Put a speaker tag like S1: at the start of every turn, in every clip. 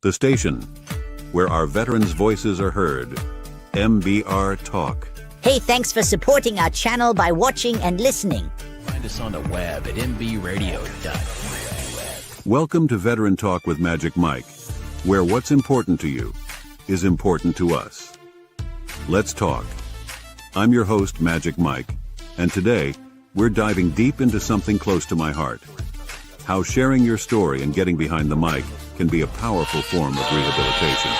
S1: The station where our veterans' voices are heard. MBR Talk.
S2: Hey, thanks for supporting our channel by watching and listening.
S3: Find us on the web at mbradio.net.
S1: Welcome to Veteran Talk with Magic Mike, where what's important to you is important to us. Let's talk. I'm your host, Magic Mike, and today we're diving deep into something close to my heart. How sharing your story and getting behind the mic can be a powerful form of rehabilitation.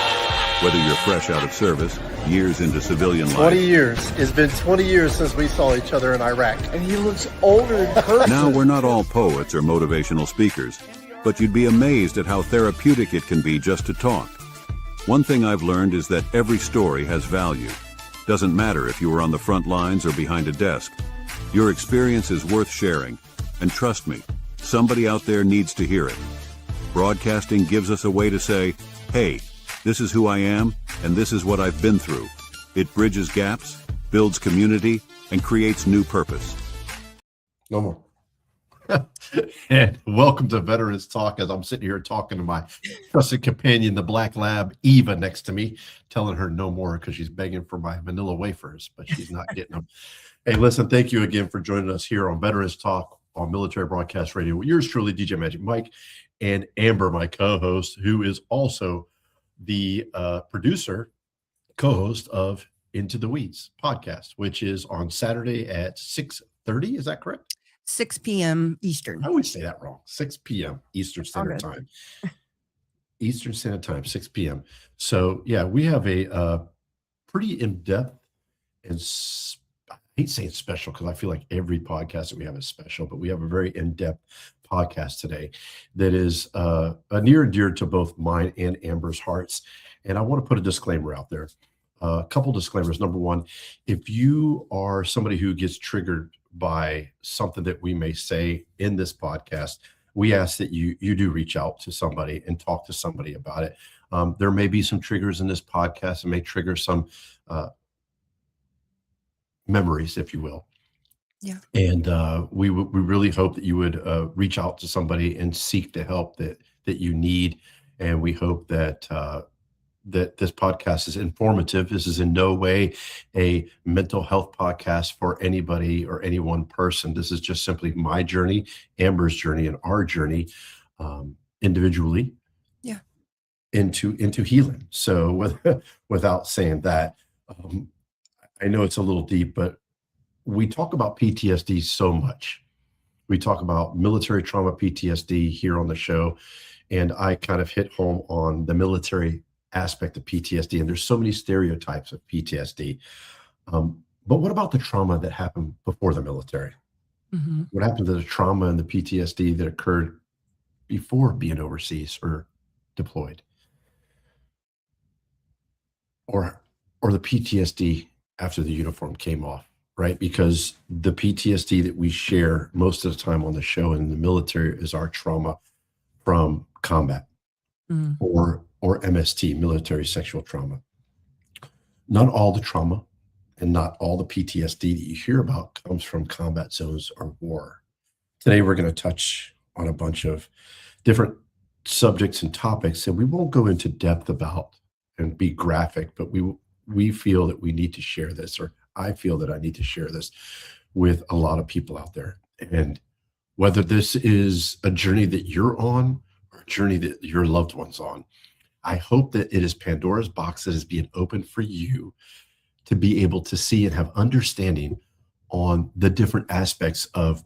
S1: Whether you're fresh out of service, years into civilian life.
S4: 20 years. It's been 20 years since we saw each other in Iraq. And he looks older in person.
S1: Now, we're not all poets or motivational speakers, but you'd be amazed at how therapeutic it can be just to talk. One thing I've learned is that every story has value. Doesn't matter if you were on the front lines or behind a desk. Your experience is worth sharing, and trust me, somebody out there needs to hear it. Broadcasting gives us a way to say, hey, this is who I am, and this is what I've been through. It bridges gaps, builds community, and creates new purpose.
S5: No more. And welcome to Veterans Talk, as I'm sitting here talking to my trusted companion, the Black Lab, Eva, next to me, telling her no more because she's begging for my vanilla wafers, but she's not getting them. Hey, listen, thank you again for joining us here on Veterans Talk on Military Broadcast Radio. Yours truly, DJ Magic Mike, and Amber, my co-host, who is also the producer, co-host of Into the Weeds podcast, which is on Saturday at 6:30. Is that correct?
S6: 6 p.m. Eastern.
S5: I always say that wrong. 6 p.m. Eastern Standard Time. Eastern Standard Time, 6 p.m. So, yeah, we have a pretty in-depth and I hate saying special because I feel like every podcast that we have is special, but we have a very in-depth podcast today that is near and dear to both mine and Amber's hearts. And I want to put a disclaimer out there. A couple disclaimers. Number one, if you are somebody who gets triggered by something that we may say in this podcast, we ask that you do reach out to somebody and talk to somebody about it. There may be some triggers in this podcast and may trigger some memories, if you will.
S6: Yeah. And
S5: we really hope that you would reach out to somebody and seek the help that you need. And we hope that that this podcast is informative. This is in no way a mental health podcast for anybody or any one person. This is just simply my journey, Amber's journey, and our journey individually.
S6: Yeah.
S5: Into healing. So without saying that, I know it's a little deep, but we talk about PTSD so much. We talk about military trauma PTSD here on the show, and I kind of hit home on the military aspect of PTSD, and there's so many stereotypes of PTSD. But what about the trauma that happened before the military?
S6: Mm-hmm.
S5: What happened to the trauma and the PTSD that occurred before being overseas or deployed? Or the PTSD after the uniform came off, right? Because the PTSD that we share most of the time on the show in the military is our trauma from combat or MST, military sexual trauma. Not all the trauma and not all the PTSD that you hear about comes from combat zones or war. Today, we're going to touch on a bunch of different subjects and topics, and we won't go into depth about and be graphic, but we feel that we need to share this, or I feel that I need to share this with a lot of people out there. And whether this is a journey that you're on or a journey that your loved one's on, I hope that it is Pandora's box that is being opened for you to be able to see and have understanding on the different aspects of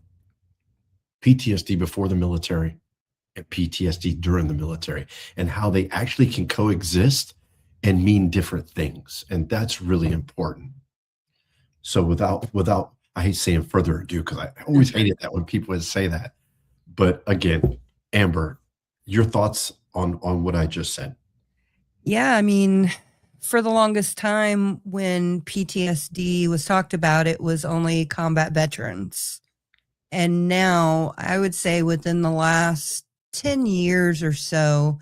S5: PTSD before the military and PTSD during the military, and how they actually can coexist and mean different things. And that's really important. So without I hate saying further ado, because I always hated that when people would say that. But again, Amber, your thoughts on what I just said.
S6: Yeah, I mean, for the longest time when PTSD was talked about, it was only combat veterans. And now I would say within the last 10 years or so,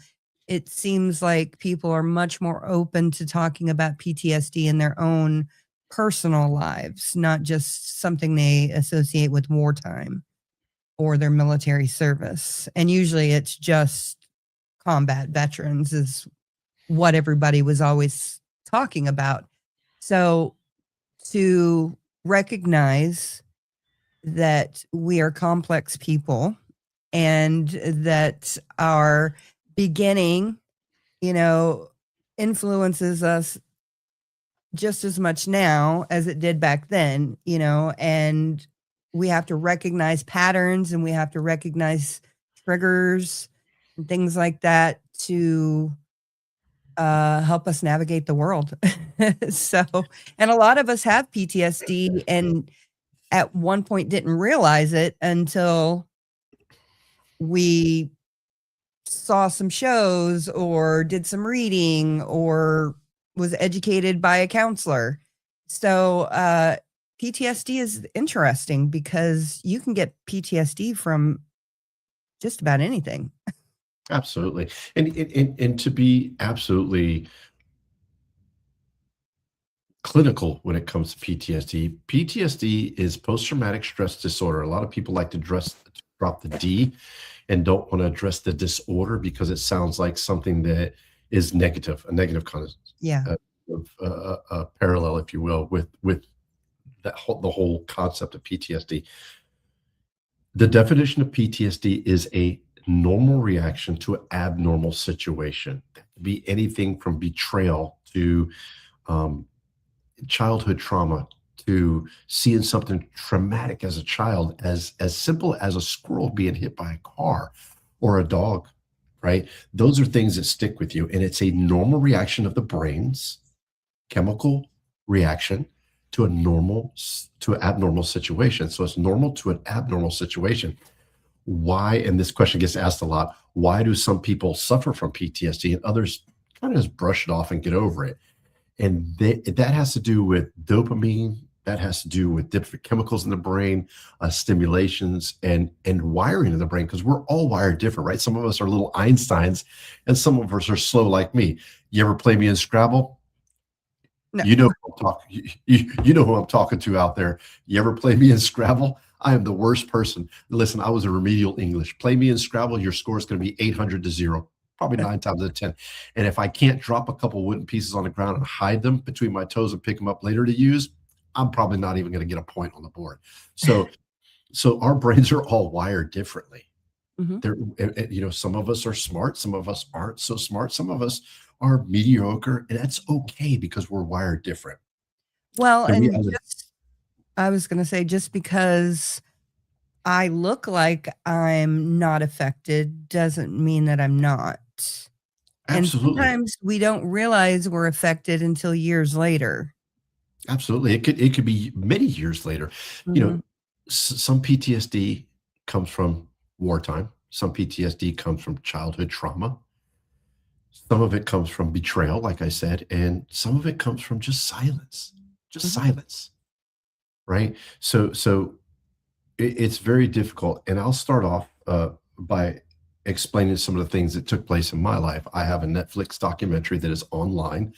S6: it seems like people are much more open to talking about PTSD in their own personal lives, not just something they associate with wartime or their military service. And usually it's just combat veterans is what everybody was always talking about. So to recognize that we are complex people and that our beginning, influences us just as much now as it did back then, and we have to recognize patterns and we have to recognize triggers and things like that to help us navigate the world. So, and a lot of us have PTSD and at one point didn't realize it until we saw some shows or did some reading or was educated by a counselor. So PTSD is interesting because you can get PTSD from just about anything.
S5: Absolutely. And to be absolutely clinical when it comes to PTSD, PTSD is post-traumatic stress disorder. A lot of people like to drop the D and don't want to address the disorder because it sounds like something that is negative, a negative kind of parallel, if you will, with the whole concept of PTSD. The definition of PTSD is a normal reaction to an abnormal situation. That could be anything from betrayal to childhood trauma, to seeing something traumatic as a child, as simple as a squirrel being hit by a car or a dog, right? Those are things that stick with you. And it's a normal reaction of the brain's chemical reaction to an abnormal situation. So it's normal to an abnormal situation. Why, and this question gets asked a lot, why do some people suffer from PTSD and others kind of just brush it off and get over it? And that has to do with dopamine, that has to do with different chemicals in the brain, stimulations, and wiring in the brain, because we're all wired different, right? Some of us are little Einsteins, and some of us are slow like me. You ever play me in Scrabble?
S6: No.
S5: You know who I'm talking. You know who I'm talking to out there. You ever play me in Scrabble? I am the worst person. Listen, I was a remedial English. Play me in Scrabble, your score is going to be 800 to 0, probably 9 times out of 10. And if I can't drop a couple wooden pieces on the ground and hide them between my toes and pick them up later to use, I'm probably not even going to get a point on the board. So our brains are all wired differently. Mm-hmm. Some of us are smart, some of us aren't so smart, some of us are mediocre, and that's okay because we're wired different.
S6: Well, I was going to say, just because I look like I'm not affected doesn't mean that I'm not.
S5: Absolutely.
S6: And sometimes we don't realize we're affected until years later.
S5: Absolutely. It could be many years later. Mm-hmm. Some PTSD comes from wartime. Some PTSD comes from childhood trauma. Some of it comes from betrayal, like I said, and some of it comes from just silence, silence, right? So it's very difficult. And I'll start off by explaining some of the things that took place in my life. I have a Netflix documentary that is online,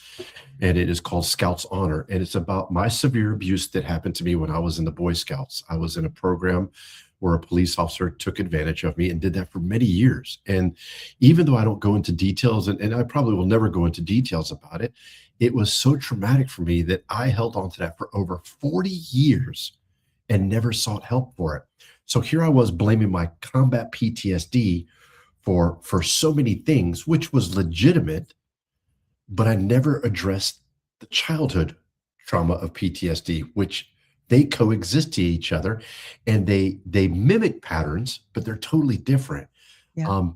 S5: and it is called Scouts Honor. And it's about my severe abuse that happened to me when I was in the Boy Scouts. I was in a program where a police officer took advantage of me and did that for many years. And even though I don't go into details, and I probably will never go into details about it, it was so traumatic for me that I held on to that for over 40 years and never sought help for it. So here I was blaming my combat PTSD for so many things, which was legitimate, but I never addressed the childhood trauma of PTSD, which they coexist to each other, and they mimic patterns, but they're totally different. Yeah.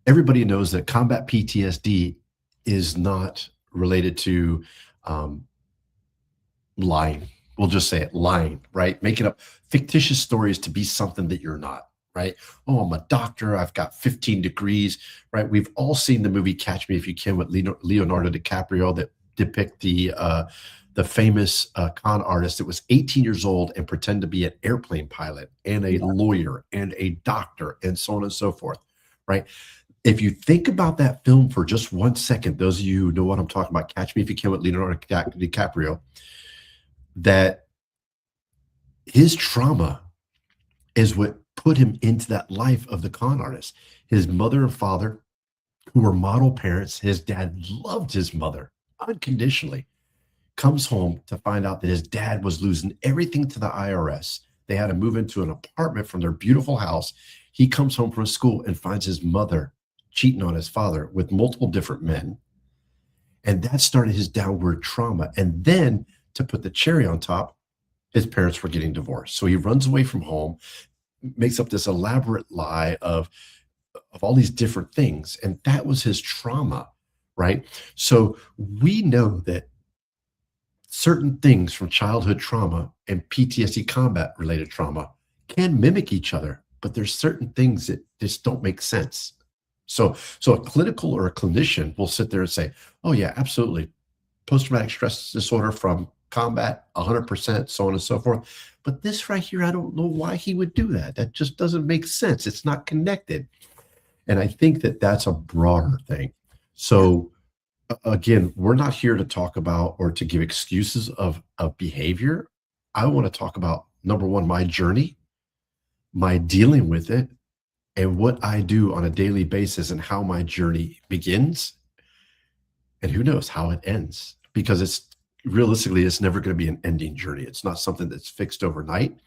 S5: Everybody knows that combat PTSD is not related to lying. We'll just say it, lying, right? Making up fictitious stories to be something that you're not, right? Oh, I'm a doctor. I've got 15 degrees, right? We've all seen the movie Catch Me If You Can with Leonardo DiCaprio that depict the famous con artist that was 18 years old and pretend to be an airplane pilot and a lawyer and a doctor and so on and so forth, right? If you think about that film for just 1 second, those of you who know what I'm talking about, Catch Me If You Can with Leonardo DiCaprio, that his trauma is what put him into that life of the con artist. His mother and father who were model parents. His dad loved his mother unconditionally. Comes home to find out that his dad was losing everything to the IRS. They had to move into an apartment from their beautiful house. He comes home from school and finds his mother cheating on his father with multiple different men. And that started his downward trauma. And then to put the cherry on top, his parents were getting divorced. So he runs away from home, makes up this elaborate lie of all these different things. And that was his trauma, right? So we know that certain things from childhood trauma and PTSD combat related trauma can mimic each other, but there's certain things that just don't make sense. So a clinical or a clinician will sit there and say, oh yeah, absolutely. Post-traumatic stress disorder from combat, 100%, so on and so forth. But this right here, I don't know why he would do that. That just doesn't make sense. It's not connected. And I think that that's a broader thing. So again, we're not here to talk about or to give excuses of behavior. I want to talk about, number one, my journey, my dealing with it, and what I do on a daily basis and how my journey begins. And who knows how it ends, because it's realistically, it's never going to be an ending journey. It's not something that's fixed overnight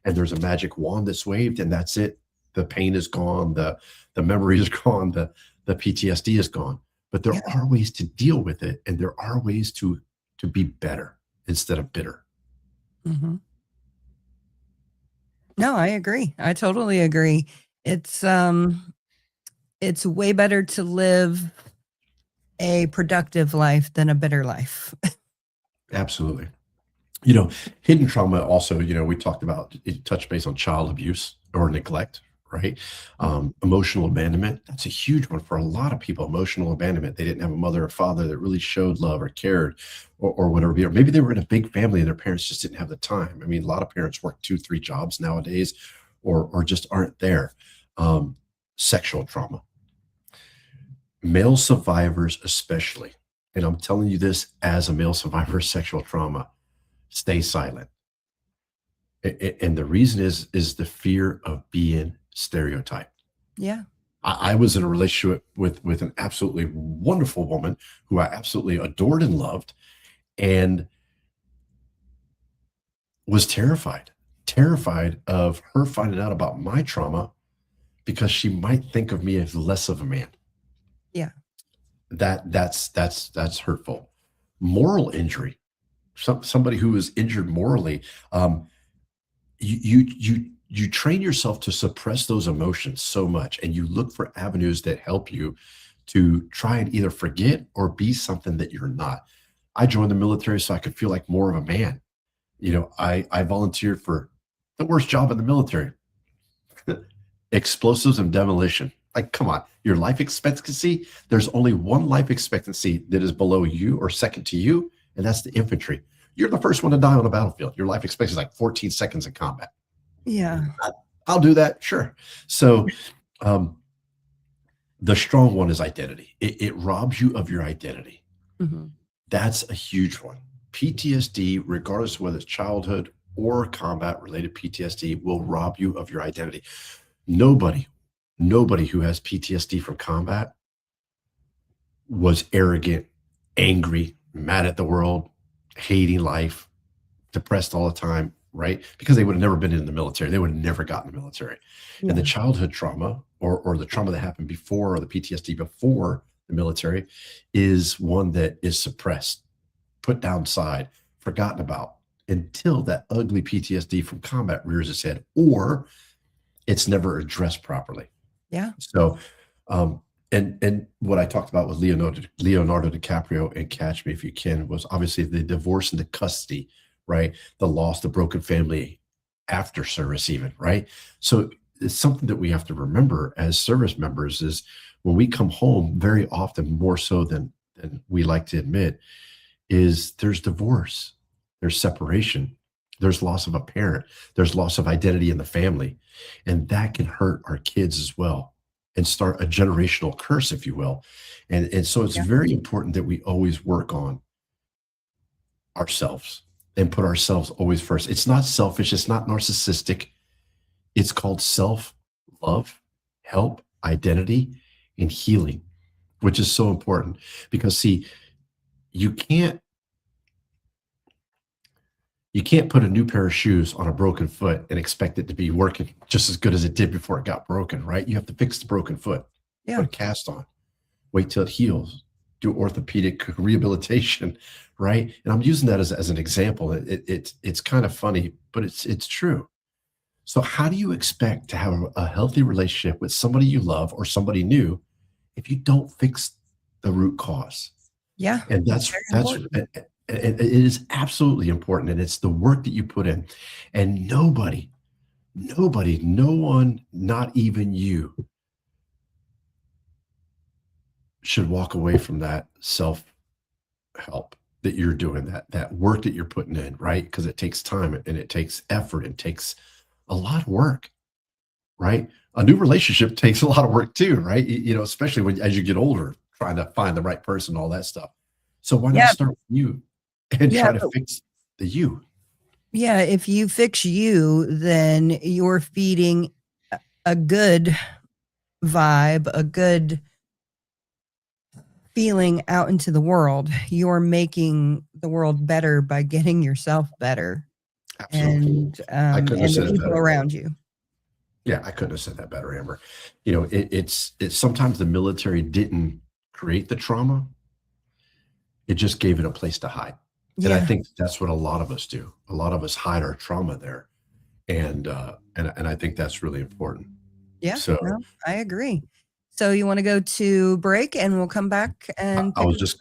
S5: and there's a magic wand that's waved and that's it. The pain is gone. The memory is gone. The PTSD is gone. But there are ways to deal with it, and there are ways to be better instead of bitter.
S6: Mm-hmm. No, I agree. I totally agree. It's way better to live a productive life than a bitter life.
S5: Absolutely. Hidden trauma also, we talked about, it touched base on child abuse or neglect, right? Emotional abandonment. That's a huge one for a lot of people. Emotional abandonment. They didn't have a mother or father that really showed love or cared or whatever. Or maybe they were in a big family and their parents just didn't have the time. I mean, a lot of parents work 2-3 jobs nowadays or just aren't there. Sexual trauma. Male survivors especially, and I'm telling you this as a male survivor of sexual trauma, stay silent. And the reason is the fear of being stereotyped.
S6: Yeah.
S5: I was in a relationship with an absolutely wonderful woman who I absolutely adored and loved, and was terrified of her finding out about my trauma because she might think of me as less of a man.
S6: Yeah.
S5: That's hurtful. Moral injury. Somebody who is injured morally, you train yourself to suppress those emotions so much, and you look for avenues that help you to try and either forget or be something that you're not. I joined the military so I could feel like more of a man. I volunteered for the worst job in the military, explosives and demolition. Like, come on, your life expectancy, there's only one life expectancy that is below you or second to you, and that's the infantry. You're the first one to die on the battlefield. Your life expectancy is like 14 seconds in combat.
S6: Yeah.
S5: I'll do that. Sure. So the strong one is identity. It robs you of your identity.
S6: Mm-hmm.
S5: That's a huge one. PTSD, regardless of whether it's childhood or combat related PTSD, will rob you of your identity. Nobody who has PTSD from combat was arrogant, angry, mad at the world, hating life, depressed all the time, right? Because they would have never been in the military. They would have never gotten the military. Yeah. And the childhood trauma or the trauma that happened before, or the PTSD before the military, is one that is suppressed, put downside, forgotten about, until that ugly PTSD from combat rears its head, or it's never addressed properly.
S6: Yeah.
S5: So, and what I talked about with Leonardo DiCaprio and Catch Me If You Can was obviously the divorce and the custody, right? The loss, the broken family after service even, right? So it's something that we have to remember as service members is when we come home, very often, more so than we like to admit, is there's divorce, there's separation, there's loss of a parent, there's loss of identity in the family. And that can hurt our kids as well and start a generational curse, if you will. And so it's very important that we always work on ourselves and put ourselves always first. It's not selfish. It's not narcissistic. It's called self-love, help, identity, and healing. which is so important because see, you can't put a new pair of shoes on a broken foot and expect it to be working just as good as it did before it got broken, right? You have to fix the broken foot,
S6: Yeah.
S5: put a cast on, wait till it heals, do orthopedic rehabilitation, right? And I'm using that as an example. It's kind of funny, but it's true. So how do you expect to have a healthy relationship with somebody you love or somebody new if you don't fix the root cause?
S6: Yeah.
S5: And that's
S6: important.
S5: it is absolutely important, and it's the work that you put in. And no one, not even you, should walk away from that self-help that you're doing, that work that you're putting in, right? Because it takes time and it takes effort and takes a lot of work, right? A new relationship takes a lot of work too, right? Especially as you get older, trying to find the right person, all that stuff. So why not start with you and try to fix the you?
S6: Yeah, if you fix you, then you're feeding a good vibe, a good feeling out into the world. You're making the world better by getting yourself better.
S5: Absolutely.
S6: And
S5: couldn't have said
S6: the
S5: it
S6: people
S5: better.
S6: around you.
S5: Yeah, I couldn't have said that better, Amber. It's sometimes the military didn't create the trauma. It just gave it a place to hide. And I think that's what a lot of us do. A lot of us hide our trauma there. And I think that's really important.
S6: Yeah,
S5: So
S6: no, I agree. So you want to go to break and we'll come back and
S5: I was just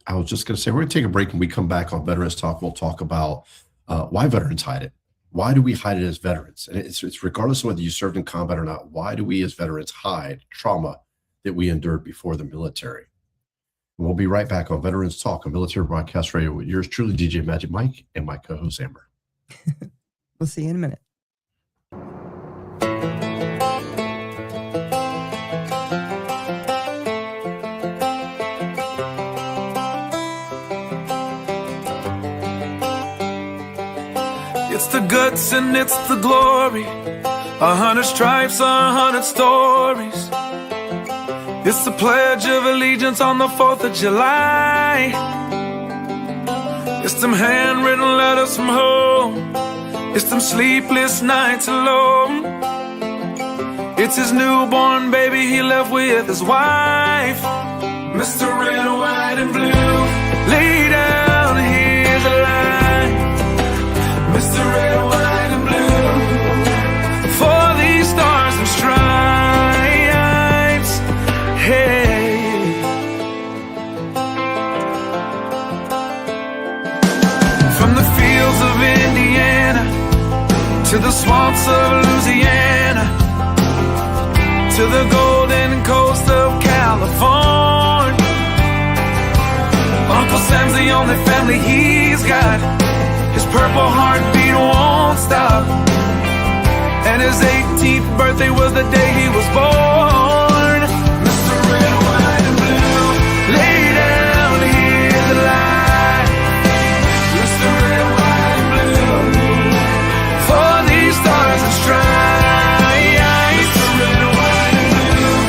S5: going to say, we're going to take a break. When we come back on Veterans Talk, we'll talk about why veterans hide it. Why do we hide it as veterans? And it's regardless of whether you served in combat or not, why do we as veterans hide trauma that we endured before the military? And we'll be right back on Veterans Talk on Military Broadcast Radio with yours truly, DJ Magic Mike, and my co-host, Amber.
S6: We'll see you in a minute.
S7: It's the guts and it's the glory. 100 stripes, 100 stories. It's the Pledge of Allegiance on the 4th of July. It's them handwritten letters from home. It's them sleepless nights alone. It's his newborn baby he left with his wife. Mr. Red, White, and Blue, lay down, here's a line. Mr. Red, White, and Blue, for these stars and stripes. Hey, from the fields of Indiana to the swamps of Louisiana to the golden coast of California, Uncle Sam's the only family he's got. His purple heartbeat won't stop, and his 18th birthday was the day he was born. Mr. Red, White, and Blue, lay down, here's the line. Mr. Red, White, and Blue, for these stars and stripes. Mr. Red, White, and Blue,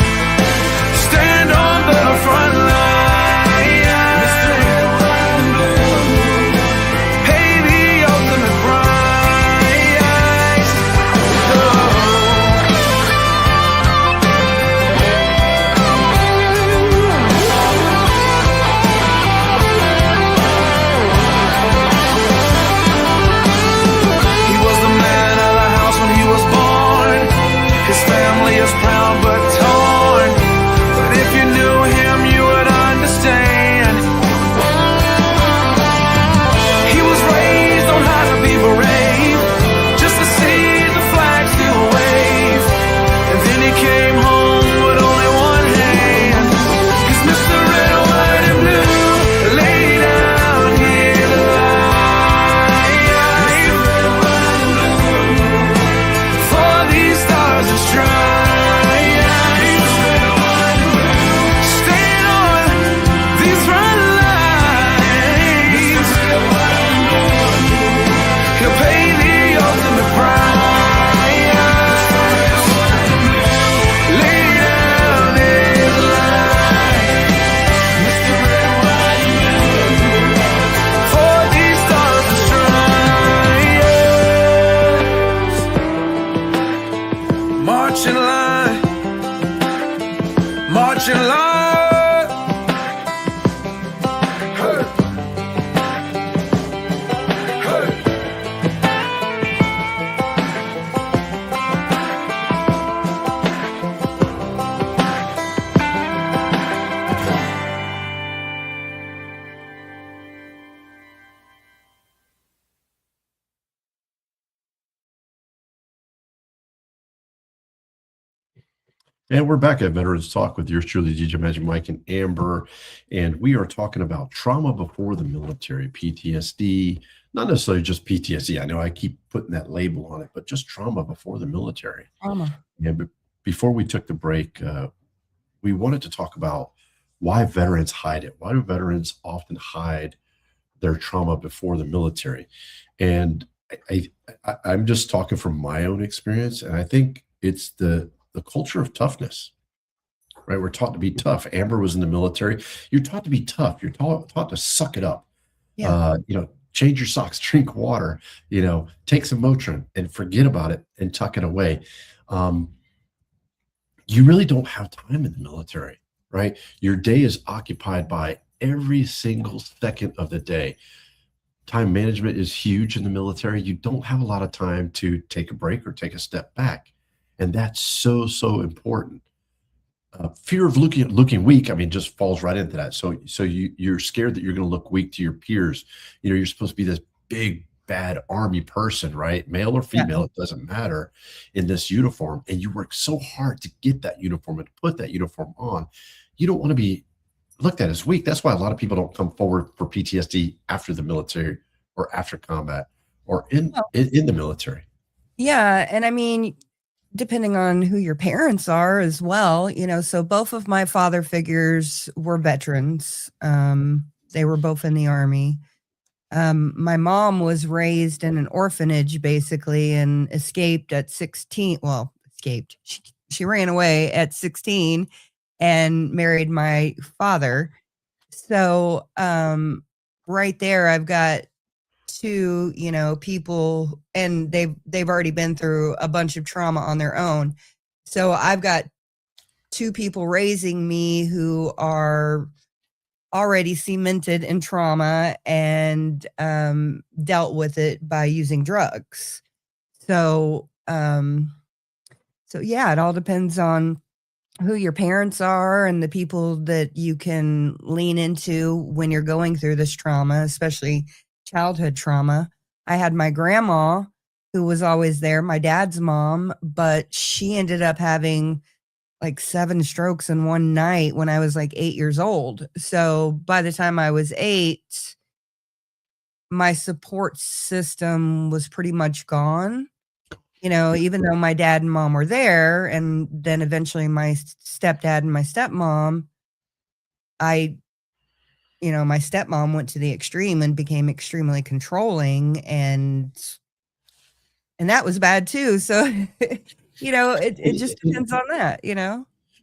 S7: stand on the front line. Mr. Red, White, and Blue, pay the ultimate price. Oh.
S5: And we're back at Veterans Talk with yours truly, DJ Magic Mike and Amber. And we are talking about trauma before the military, PTSD, not necessarily just PTSD. I know I keep putting that label on it, but just trauma before the military.
S6: Trauma.
S5: And before we took the break, we wanted to talk about why veterans hide it. Why do veterans often hide their trauma before the military? And I'm just talking from my own experience, and I think it's the culture of toughness, right? We're taught to be tough. Amber was in the military. You're taught to be tough. You're taught to suck it up.
S6: Yeah.
S5: Change your socks, drink water, take some Motrin and forget about it and tuck it away. You really don't have time in the military, right? Your day is occupied by every single second of the day. Time management is huge in the military. You don't have a lot of time to take a break or take a step back. And that's so, so important. Fear of looking weak, just falls right into that. So you're scared that you're going to look weak to your peers. You're supposed to be this big, bad army person, right? Male or female, It doesn't matter, in this uniform. And you work so hard to get that uniform and put that uniform on. You don't want to be looked at as weak. That's why a lot of people don't come forward for PTSD after the military or after combat or in the military.
S6: Yeah. And depending on who your parents are as well, so both of my father figures were veterans. They were both in the Army. My mom was raised in an orphanage basically and escaped at 16. Well, escaped. She ran away at 16 and married my father. So, right there, I've got two, people, and they've already been through a bunch of trauma on their own. So I've got two people raising me who are already cemented in trauma and dealt with it by using drugs. So yeah, it all depends on who your parents are and the people that you can lean into when you're going through this trauma, especially childhood trauma. I had my grandma who was always there, my dad's mom, but she ended up having like 7 strokes in one night when I was like 8 years old. So by the time I was 8, my support system was pretty much gone. Even though my dad and mom were there, and then eventually my stepdad and my stepmom, my stepmom went to the extreme and became extremely controlling, and that was bad too. So, it just depends on that,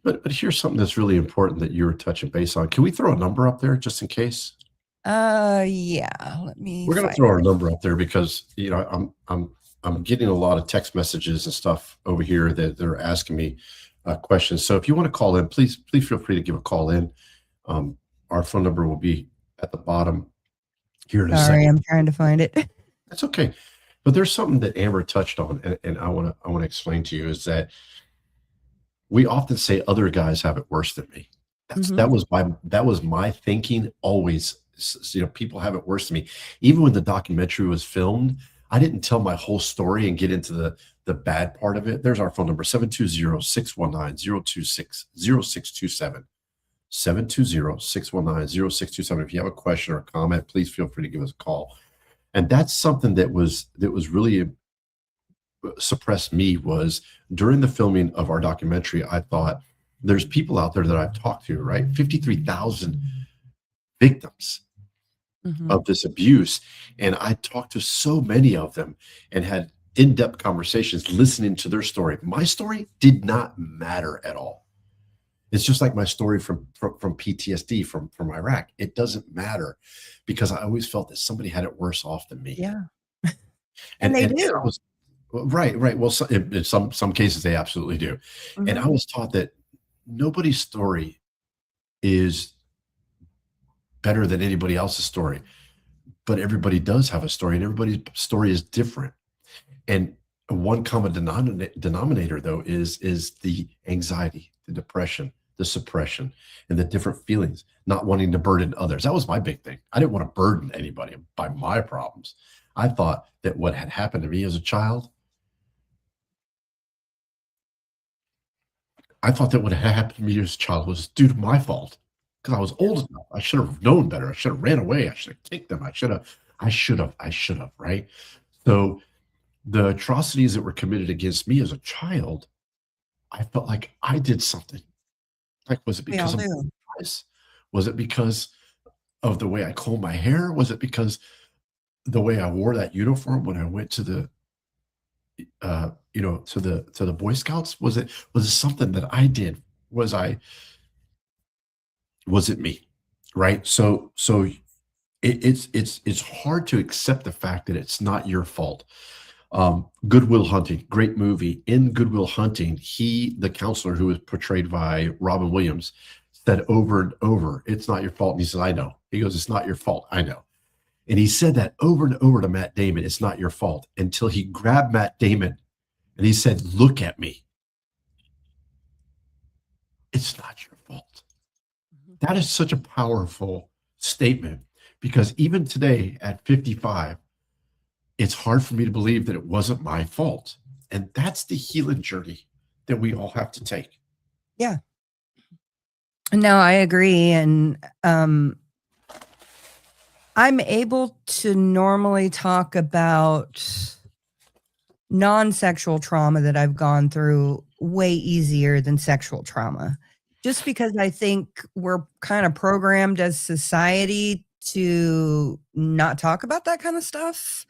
S5: But here's something that's really important that you were touching base on. Can we throw a number up there just in case?
S6: Yeah.
S5: We're going to throw our number up there because, I'm getting a lot of text messages and stuff over here that they're asking me questions. So if you want to call in, please feel free to give a call in. Our phone number will be at the bottom here in a second.
S6: Sorry, I'm trying to find it.
S5: That's okay. But there's something that Amber touched on, and I want to explain to you is that we often say other guys have it worse than me. That was my thinking always. People have it worse than me. Even when the documentary was filmed, I didn't tell my whole story and get into the bad part of it. There's our phone number, 720-619-0627. 720-619-0627. If you have a question or a comment, please feel free to give us a call. And that's something that was really suppressed me was during the filming of our documentary, I thought there's people out there that I've talked to, right? 53,000 victims of this abuse. And I talked to so many of them and had in-depth conversations listening to their story. My story did not matter at all. It's just like my story from PTSD from Iraq. It doesn't matter because I always felt that somebody had it worse off than me.
S6: Yeah. and they do.
S5: Right. Well, in some cases they absolutely do. And I was taught that nobody's story is better than anybody else's story, but everybody does have a story and everybody's story is different. And one common denominator though is the anxiety, the depression, the suppression, and the different feelings, not wanting to burden others. That was my big thing. I didn't want to burden anybody by my problems. I thought that what had happened to me as a child, I thought that what had happened to me as a child was due to my fault because I was old enough. I should have known better. I should have ran away. I should have kicked them. I should have, right? So the atrocities that were committed against me as a child, I felt like I did something. Like, was it
S6: We all
S5: because of my
S6: do.
S5: eyes? Was it because of the way I combed my hair? Was it because the way I wore that uniform when I went to the to the Boy Scouts? Was it something that I did? Was it me? Right? So it's hard to accept the fact that it's not your fault. Good Will Hunting, great movie. In Good Will Hunting, the counselor who was portrayed by Robin Williams, said over and over, "It's not your fault." And he said, "I know." He goes, "It's not your fault. I know." And he said that over and over to Matt Damon, "It's not your fault," until he grabbed Matt Damon and he said, "Look at me. It's not your fault." That is such a powerful statement because even today at 55, it's hard for me to believe that it wasn't my fault. And that's the healing journey that we all have to take.
S6: Yeah. No, I agree. And I'm able to normally talk about non-sexual trauma that I've gone through way easier than sexual trauma. Just because I think we're kind of programmed as society to not talk about that kind of stuff.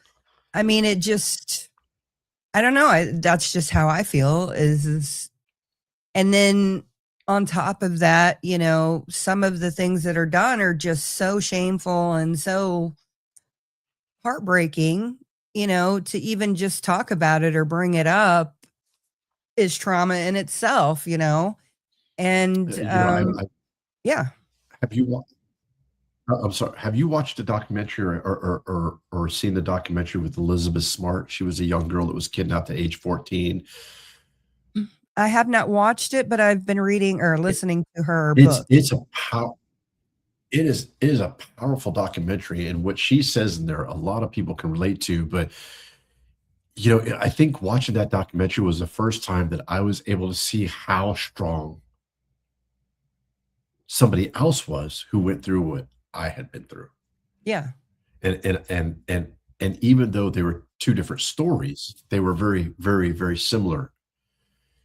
S6: I mean, I don't know. That's just how I feel and then on top of that, some of the things that are done are just so shameful and so heartbreaking, to even just talk about it or bring it up is trauma in itself, and, yeah.
S5: Have you watched? I'm sorry. Have you watched a documentary or seen the documentary with Elizabeth Smart? She was a young girl that was kidnapped at age 14.
S6: I have not watched it, but I've been reading or listening to her
S5: It's
S6: book.
S5: it is a powerful documentary, and what she says in there, a lot of people can relate to. But I think watching that documentary was the first time that I was able to see how strong somebody else was who went through what I had been through.
S6: Yeah.
S5: And even though they were two different stories, they were very, very, very similar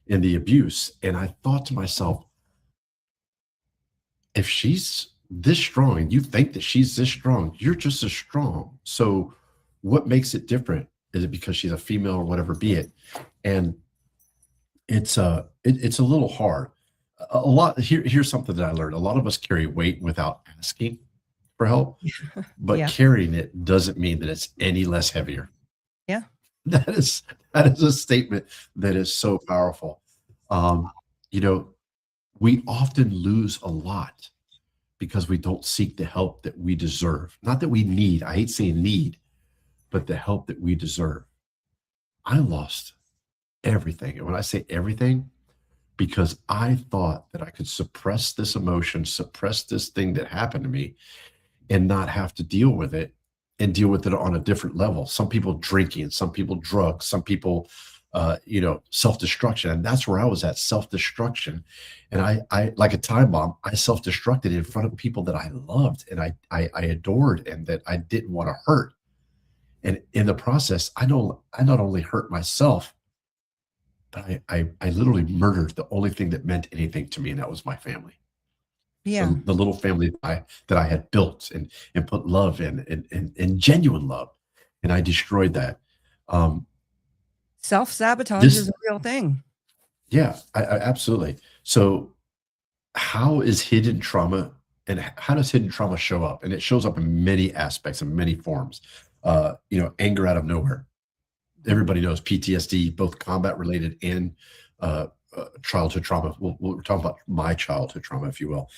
S5: in the abuse. And I thought to myself, if she's this strong and you think that she's this strong, you're just as strong. So what makes it different? Is it because she's a female or whatever be it? And it's a little hard. Here's something that I learned. A lot of us carry weight without asking for help, but
S6: Yeah.
S5: carrying it doesn't mean that it's any less heavier.
S6: Yeah.
S5: That is a statement that is so powerful. We often lose a lot because we don't seek the help that we deserve. Not that we need, I hate saying need, but the help that we deserve. I lost everything. And when I say everything, because I thought that I could suppress this emotion, suppress this thing that happened to me, and not have to deal with it and deal with it on a different level. Some people drinking, some people drugs, some people, self-destruction. And that's where I was at, self-destruction. And I like a time bomb, I self-destructed in front of people that I loved and I adored and that I didn't want to hurt. And in the process, I not only hurt myself, but I literally murdered the only thing that meant anything to me, and that was my family.
S6: Yeah.
S5: The little family that I had built and put love in and genuine love, and I destroyed that.
S6: Self-sabotage
S5: This-
S6: is a real thing.
S5: Yeah, I absolutely. So, how is hidden trauma, and how does hidden trauma show up? And it shows up in many aspects and many forms. Anger out of nowhere. Everybody knows PTSD, both combat related and childhood trauma. We're talking about my childhood trauma, if you will.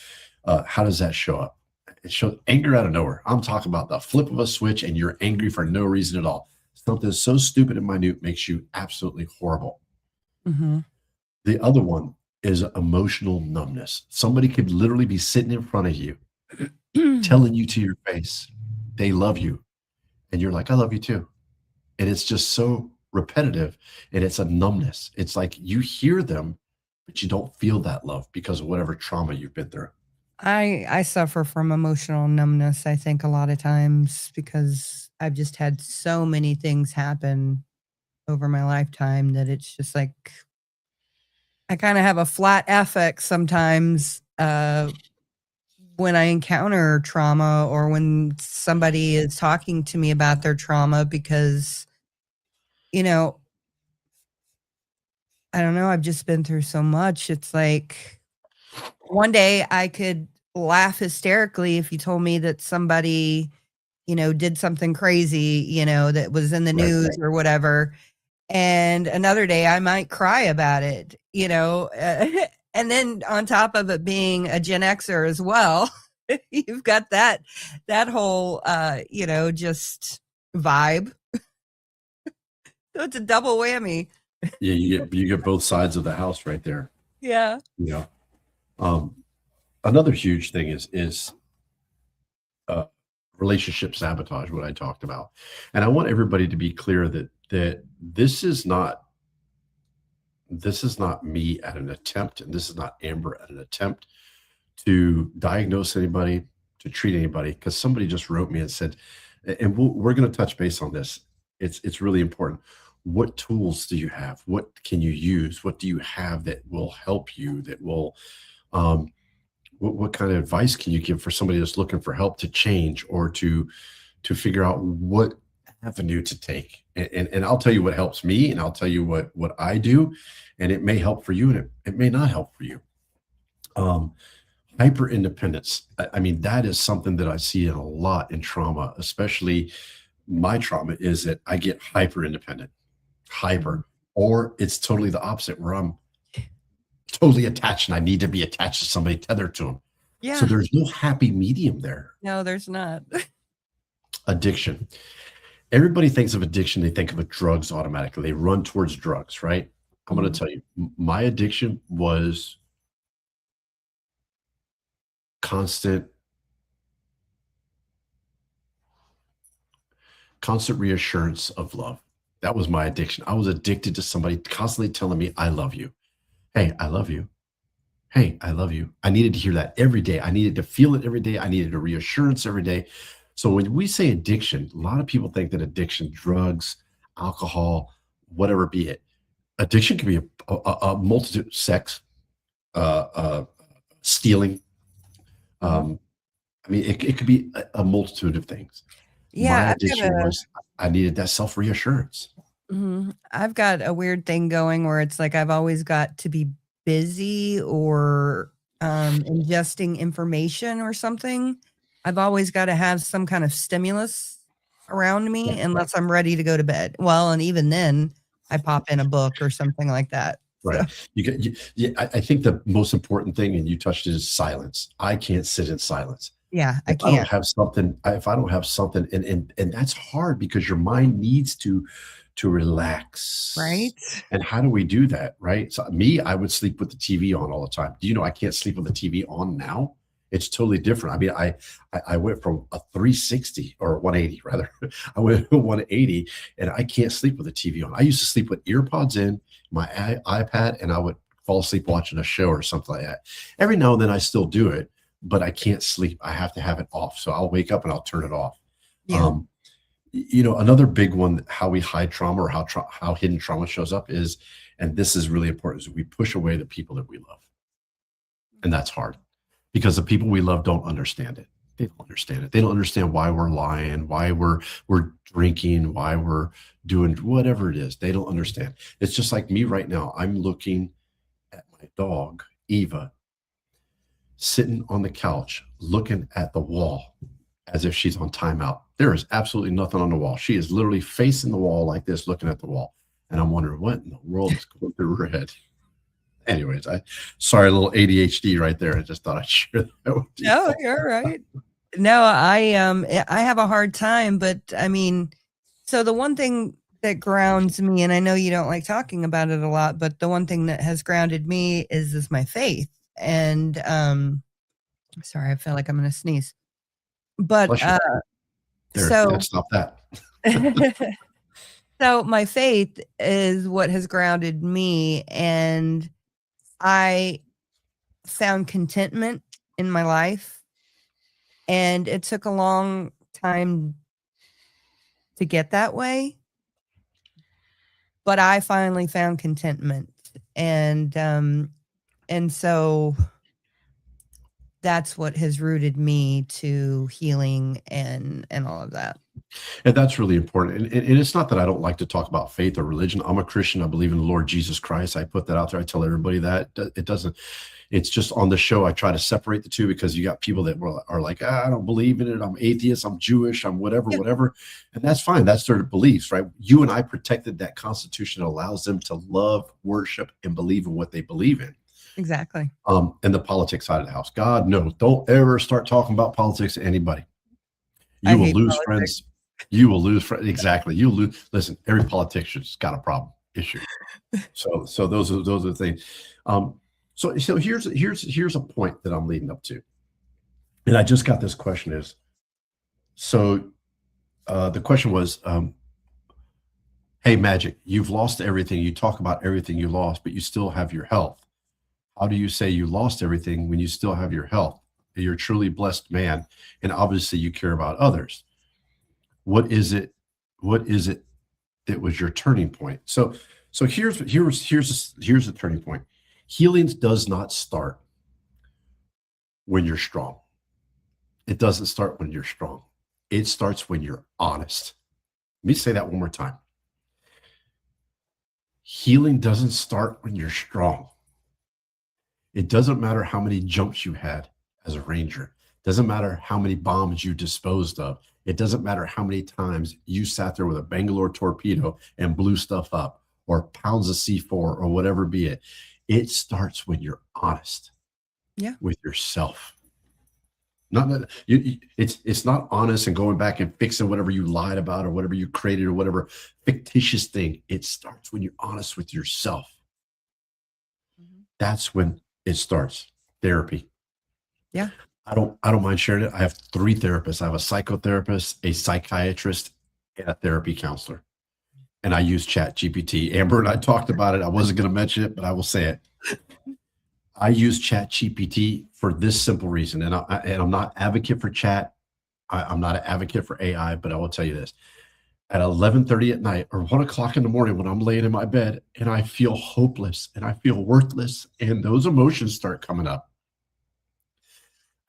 S5: How does that show up? It shows anger out of nowhere. I'm talking about the flip of a switch and you're angry for no reason at all. Something so stupid and minute makes you absolutely horrible.
S6: Mm-hmm.
S5: The other one is emotional numbness. Somebody could literally be sitting in front of you, telling you to your face, they love you. And you're like, I love you too. And it's just so repetitive and it's a numbness. It's like you hear them, but you don't feel that love because of whatever trauma you've been through.
S6: I suffer from emotional numbness, I think, a lot of times because I've just had so many things happen over my lifetime that it's just like I kind of have a flat affect sometimes when I encounter trauma or when somebody is talking to me about their trauma because, you know, I don't know, I've just been through so much. It's like one day I could laugh hysterically if you told me that somebody, did something crazy, that was in the
S5: Right.
S6: news or whatever. And another day I might cry about it, and then on top of it being a Gen Xer as well, you've got that whole, just vibe. So it's a double whammy.
S5: Yeah, you get both sides of the house right there.
S6: Yeah.
S5: You know, another huge thing is relationship sabotage, what I talked about, and I want everybody to be clear that this is not me at an attempt, and this is not Amber at an attempt to diagnose anybody, to treat anybody, because somebody just wrote me and said, and we're going to touch base on this. It's really important. What tools do you have? What can you use? What do you have that will help you? That will, what kind of advice can you give for somebody that's looking for help to change or to figure out what avenue to take? And I'll tell you what helps me, and I'll tell you what I do, and it may help for you, and it may not help for you. Hyper independence. I mean, that is something that I see a lot in trauma, especially my trauma is that I get hyper independent, or it's totally the opposite where I'm totally attached and I need to be attached to somebody, tethered to them.
S6: Yeah.
S5: So there's no happy medium there.
S6: No, there's not.
S5: Addiction. Everybody thinks of addiction. They think of drugs automatically. They run towards drugs, right? I'm going to tell you, my addiction was constant reassurance of love. That was my addiction. I was addicted to somebody constantly telling me, I love you. Hey, I love you. Hey, I love you. I needed to hear that every day. I needed to feel it every day. I needed a reassurance every day. So when we say addiction, a lot of people think that addiction, drugs, alcohol, whatever be it. Addiction can be a multitude, sex, stealing. I mean, it could be a multitude of things.
S6: Yeah.
S5: My addiction was I needed that self-reassurance.
S6: I've got a weird thing going where it's like I've always got to be busy or ingesting information or something. I've always got to have some kind of stimulus around me unless I'm ready to go to bed. Well, and even then I pop in a book or something like that.
S5: Right. So. I think the most important thing, and you touched it, is silence. I can't sit in silence.
S6: Yeah, I
S5: If I don't
S6: can't.
S5: have something, and that's hard because your mind needs to relax.
S6: Right.
S5: And how do we do that? Right. So I would sleep with the TV on all the time. Do you know I can't sleep with the TV on now? It's totally different. I mean, I went from a 360 or 180 rather. I went to 180 and I can't sleep with the TV on. I used to sleep with ear pods in, my iPad, and I would fall asleep watching a show or something like that. Every now and then I still do it, but I can't sleep. I have to have it off. So I'll wake up and I'll turn it off.
S6: Yeah.
S5: Another big one, how we hide trauma or how hidden trauma shows up is, and this is really important, is we push away the people that we love. And that's hard because the people we love don't understand it. They don't understand it. They don't understand why we're lying, why we're drinking, why we're doing whatever it is. They don't understand. It's just like me right now. I'm looking at my dog, Eva, sitting on the couch, looking at the wall as if she's on timeout. There is absolutely nothing on the wall. She is literally facing the wall like this, looking at the wall. And I'm wondering what in the world is going through her head. Anyways, sorry, a little ADHD right there. I just thought I'd share that with you.
S6: No, you're right. No, I have a hard time, but I mean, so the one thing that grounds me, and I know you don't like talking about it a lot, but the one thing that has grounded me is my faith. And sorry, I feel like I'm gonna sneeze. But
S5: Stop that.
S6: So my faith is what has grounded me, and I found contentment in my life, and it took a long time to get that way, but I finally found contentment, and so that's what has rooted me to healing and all of that.
S5: And that's really important. And it's not that I don't like to talk about faith or religion. I'm a Christian. I believe in the Lord Jesus Christ. I put that out there. I tell everybody that. It doesn't, it's just on the show. I try to separate the two because you got people that are like, I don't believe in it. I'm atheist. I'm Jewish. I'm whatever. And that's fine. That's their beliefs, right? You and I protected that Constitution that allows them to love, worship, and believe in what they believe in.
S6: Exactly.
S5: And the politics side of the house. God, no, don't ever start talking about politics to anybody. You will lose friends. You will lose friends. Exactly. You'll lose. Listen, every politician's got a problem issue. So those are the things. So here's a point that I'm leading up to. And I just got this question is, so the question was, hey, Magic, you've lost everything. You talk about everything you lost, but you still have your health. How do you say you lost everything when you still have your health? You're a truly blessed man, and obviously you care about others. What is it that was your turning point? So here's the turning point. Healing does not start when you're strong. It doesn't start when you're strong. It starts when you're honest. Let me say that one more time. Healing doesn't start when you're strong. It doesn't matter how many jumps you had as a Ranger. It doesn't matter how many bombs you disposed of. It doesn't matter how many times you sat there with a Bangalore torpedo and blew stuff up, or pounds of C4 or whatever be it. It starts when you're honest with yourself. It's not honest and going back and fixing whatever you lied about or whatever you created or whatever fictitious thing. It starts when you're honest with yourself. That's when it starts. Therapy.
S6: Yeah.
S5: I don't mind sharing it. I have 3 therapists. I have a psychotherapist, a psychiatrist, and a therapy counselor. And I use ChatGPT. Amber and I talked about it. I wasn't going to mention it, but I will say it. I use ChatGPT for this simple reason. And I'm not advocate for chat. I'm not an advocate for AI, but I will tell you this. At 11:30 at night or 1 o'clock in the morning when I'm laying in my bed and I feel hopeless and I feel worthless and those emotions start coming up,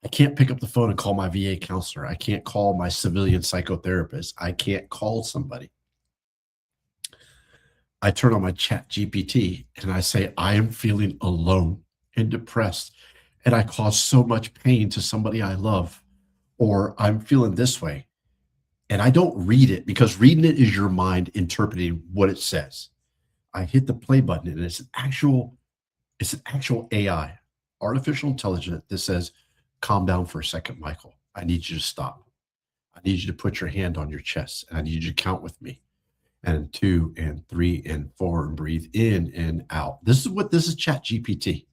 S5: I can't pick up the phone and call my VA counselor. I can't call my civilian psychotherapist. I can't call somebody. I turn on my ChatGPT and I say, I am feeling alone and depressed and I cause so much pain to somebody I love, or I'm feeling this way. And I don't read it because reading it is your mind interpreting what it says. I hit the play button and it's an actual AI, artificial intelligence that says, calm down for a second, Michael. I need you to stop. I need you to put your hand on your chest and I need you to count with me. And 2 and 3 and 4 and breathe in and out. This is ChatGPT.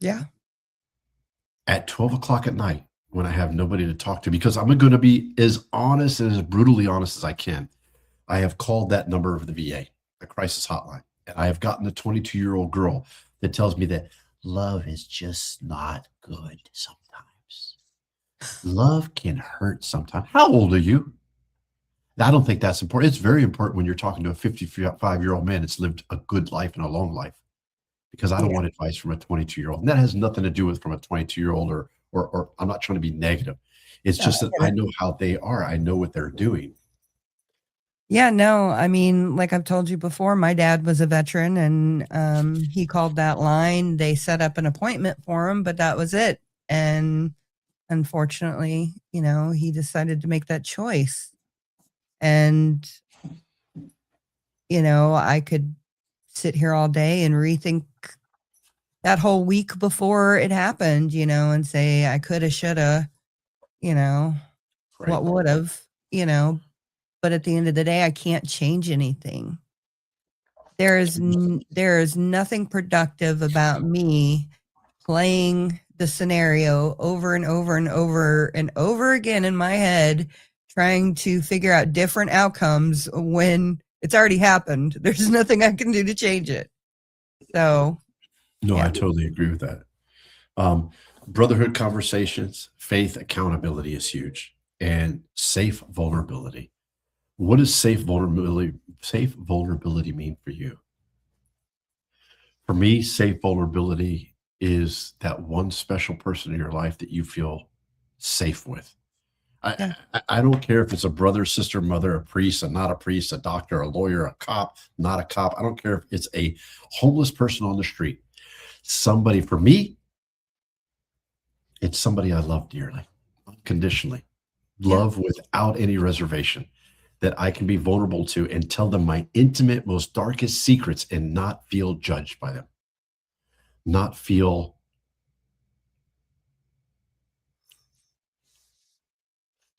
S6: Yeah.
S5: At 12 o'clock at night when I have nobody to talk to, because I'm going to be as honest and as brutally honest as I can. I have called that number of the VA, the crisis hotline, and I have gotten a 22-year-old girl that tells me that love is just not good sometimes. Love can hurt sometimes. How old are you? I don't think that's important. It's very important when you're talking to a 55-year-old man that's lived a good life and a long life, because I don't want advice from a 22-year-old. And that has nothing to do with from a 22-year-old or I'm not trying to be negative. It's just that I know how they are. I know what they're doing.
S6: Yeah, no, I mean, like I've told you before, my dad was a veteran and he called that line. They set up an appointment for him, but that was it. And unfortunately, he decided to make that choice. And, I could sit here all day and rethink that whole week before it happened, and say, I coulda, shoulda, what would have, but at the end of the day, I can't change anything. There is nothing productive about me playing the scenario over and over and over and over again in my head, trying to figure out different outcomes when it's already happened. There's nothing I can do to change it. So
S5: No,
S6: Yeah.
S5: I totally agree with that. Brotherhood conversations, faith, accountability is huge, and safe vulnerability. What does safe vulnerability mean for you? For me, safe vulnerability is that one special person in your life that you feel safe with.
S6: Yeah.
S5: I don't care if it's a brother, sister, mother, a priest, a not a priest, a doctor, a lawyer, a cop, not a cop. I don't care if it's a homeless person on the street. Somebody, for me, it's somebody I love dearly, unconditionally,
S6: Yeah.
S5: love without any reservation, that I can be vulnerable to and tell them my intimate, most darkest secrets and not feel judged by them, not feel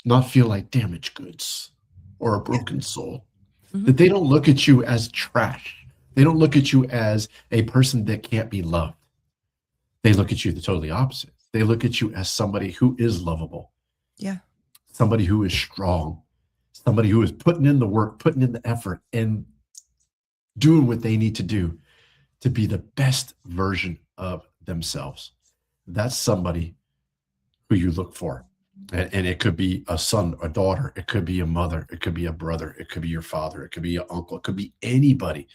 S5: like damaged goods or a broken soul.
S6: Mhm.
S5: That they don't look at you as trash. They don't look at you as a person that can't be loved. They look at you the totally opposite. They look at you as somebody who is lovable,
S6: Yeah.
S5: somebody who is strong, somebody who is putting in the work, putting in the effort, and doing what they need to do to be the best version of themselves. That's somebody who you look for. And it could be a son, a daughter, it could be a mother, it could be a brother, it could be your father, it could be your uncle, it could be anybody.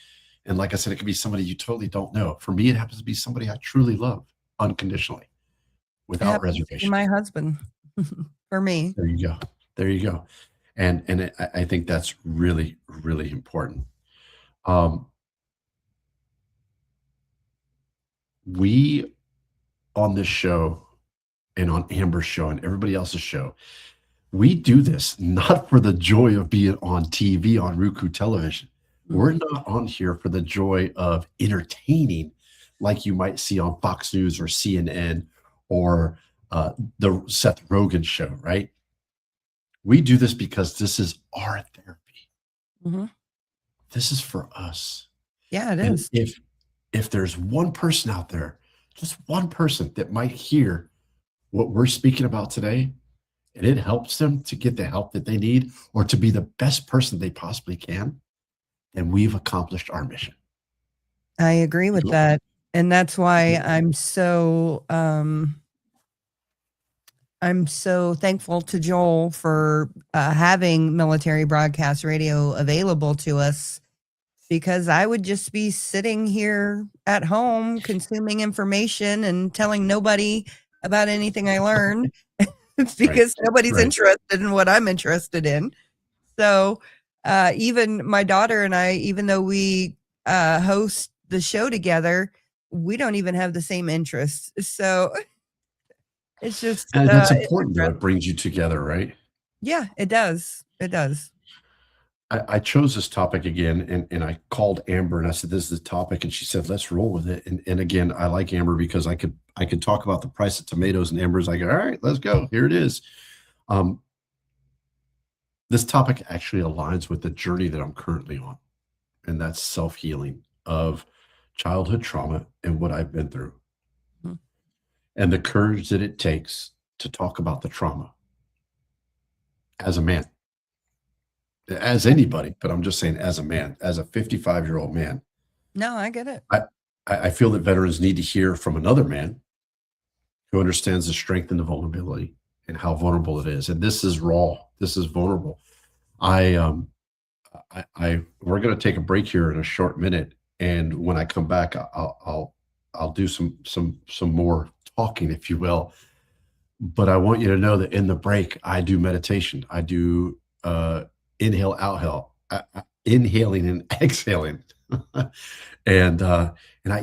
S5: And like I said, it could be somebody you totally don't know. For me, it happens to be somebody I truly love unconditionally,
S6: It
S5: without
S6: happens to be
S5: reservation.
S6: my husband. For me.
S5: There you go. There you go. And I think that's really, really important. We on this show and on Amber's show and everybody else's show, we do this not for the joy of being on TV, on Roku television. We're not on here for the joy of entertaining like you might see on Fox News or CNN or the Seth Rogen show, right? We do this because this is our therapy.
S6: Mhm.
S5: This is for us.
S6: Yeah, it
S5: And
S6: is.
S5: if there's one person out there, just one person that might hear what we're speaking about today, and it helps them to get the help that they need or to be the best person they possibly can, then we've accomplished our mission.
S6: I agree with
S5: Sure.
S6: that. And that's why I'm so thankful to Joel for having Military Broadcast Radio available to us, because I would just be sitting here at home consuming information and telling nobody about anything I learned because nobody's
S5: Right.
S6: interested in what I'm interested in. So even my daughter and I, even though we host the show together, we don't even have the same interests. So it's just
S5: And that's
S6: it's
S5: important, though. It
S6: interesting.
S5: brings you together, right?
S6: Yeah, it does. It does.
S5: I chose this topic again, and I called Amber and I said, "This is the topic," and she said, "Let's roll with it." And again, I like Amber because I could talk about the price of tomatoes, and Amber's like, "All right, let's go. Here it is." This topic actually aligns with the journey that I'm currently on, and that's self-healing of childhood trauma and what I've been through,
S6: Mhm.
S5: and the courage that it takes to talk about the trauma as a man. As anybody, but I'm just saying as a man, as a 55-year-old man,
S6: No, I get it.
S5: I feel that veterans need to hear from another man who understands the strength and the vulnerability and how vulnerable it is. And this is raw. This is vulnerable. We're going to take a break here in a short minute, and when I come back, I'll do some more talking, if you will. But I want you to know that in the break, I do meditation. I do inhale, outhale, inhaling and exhaling, and I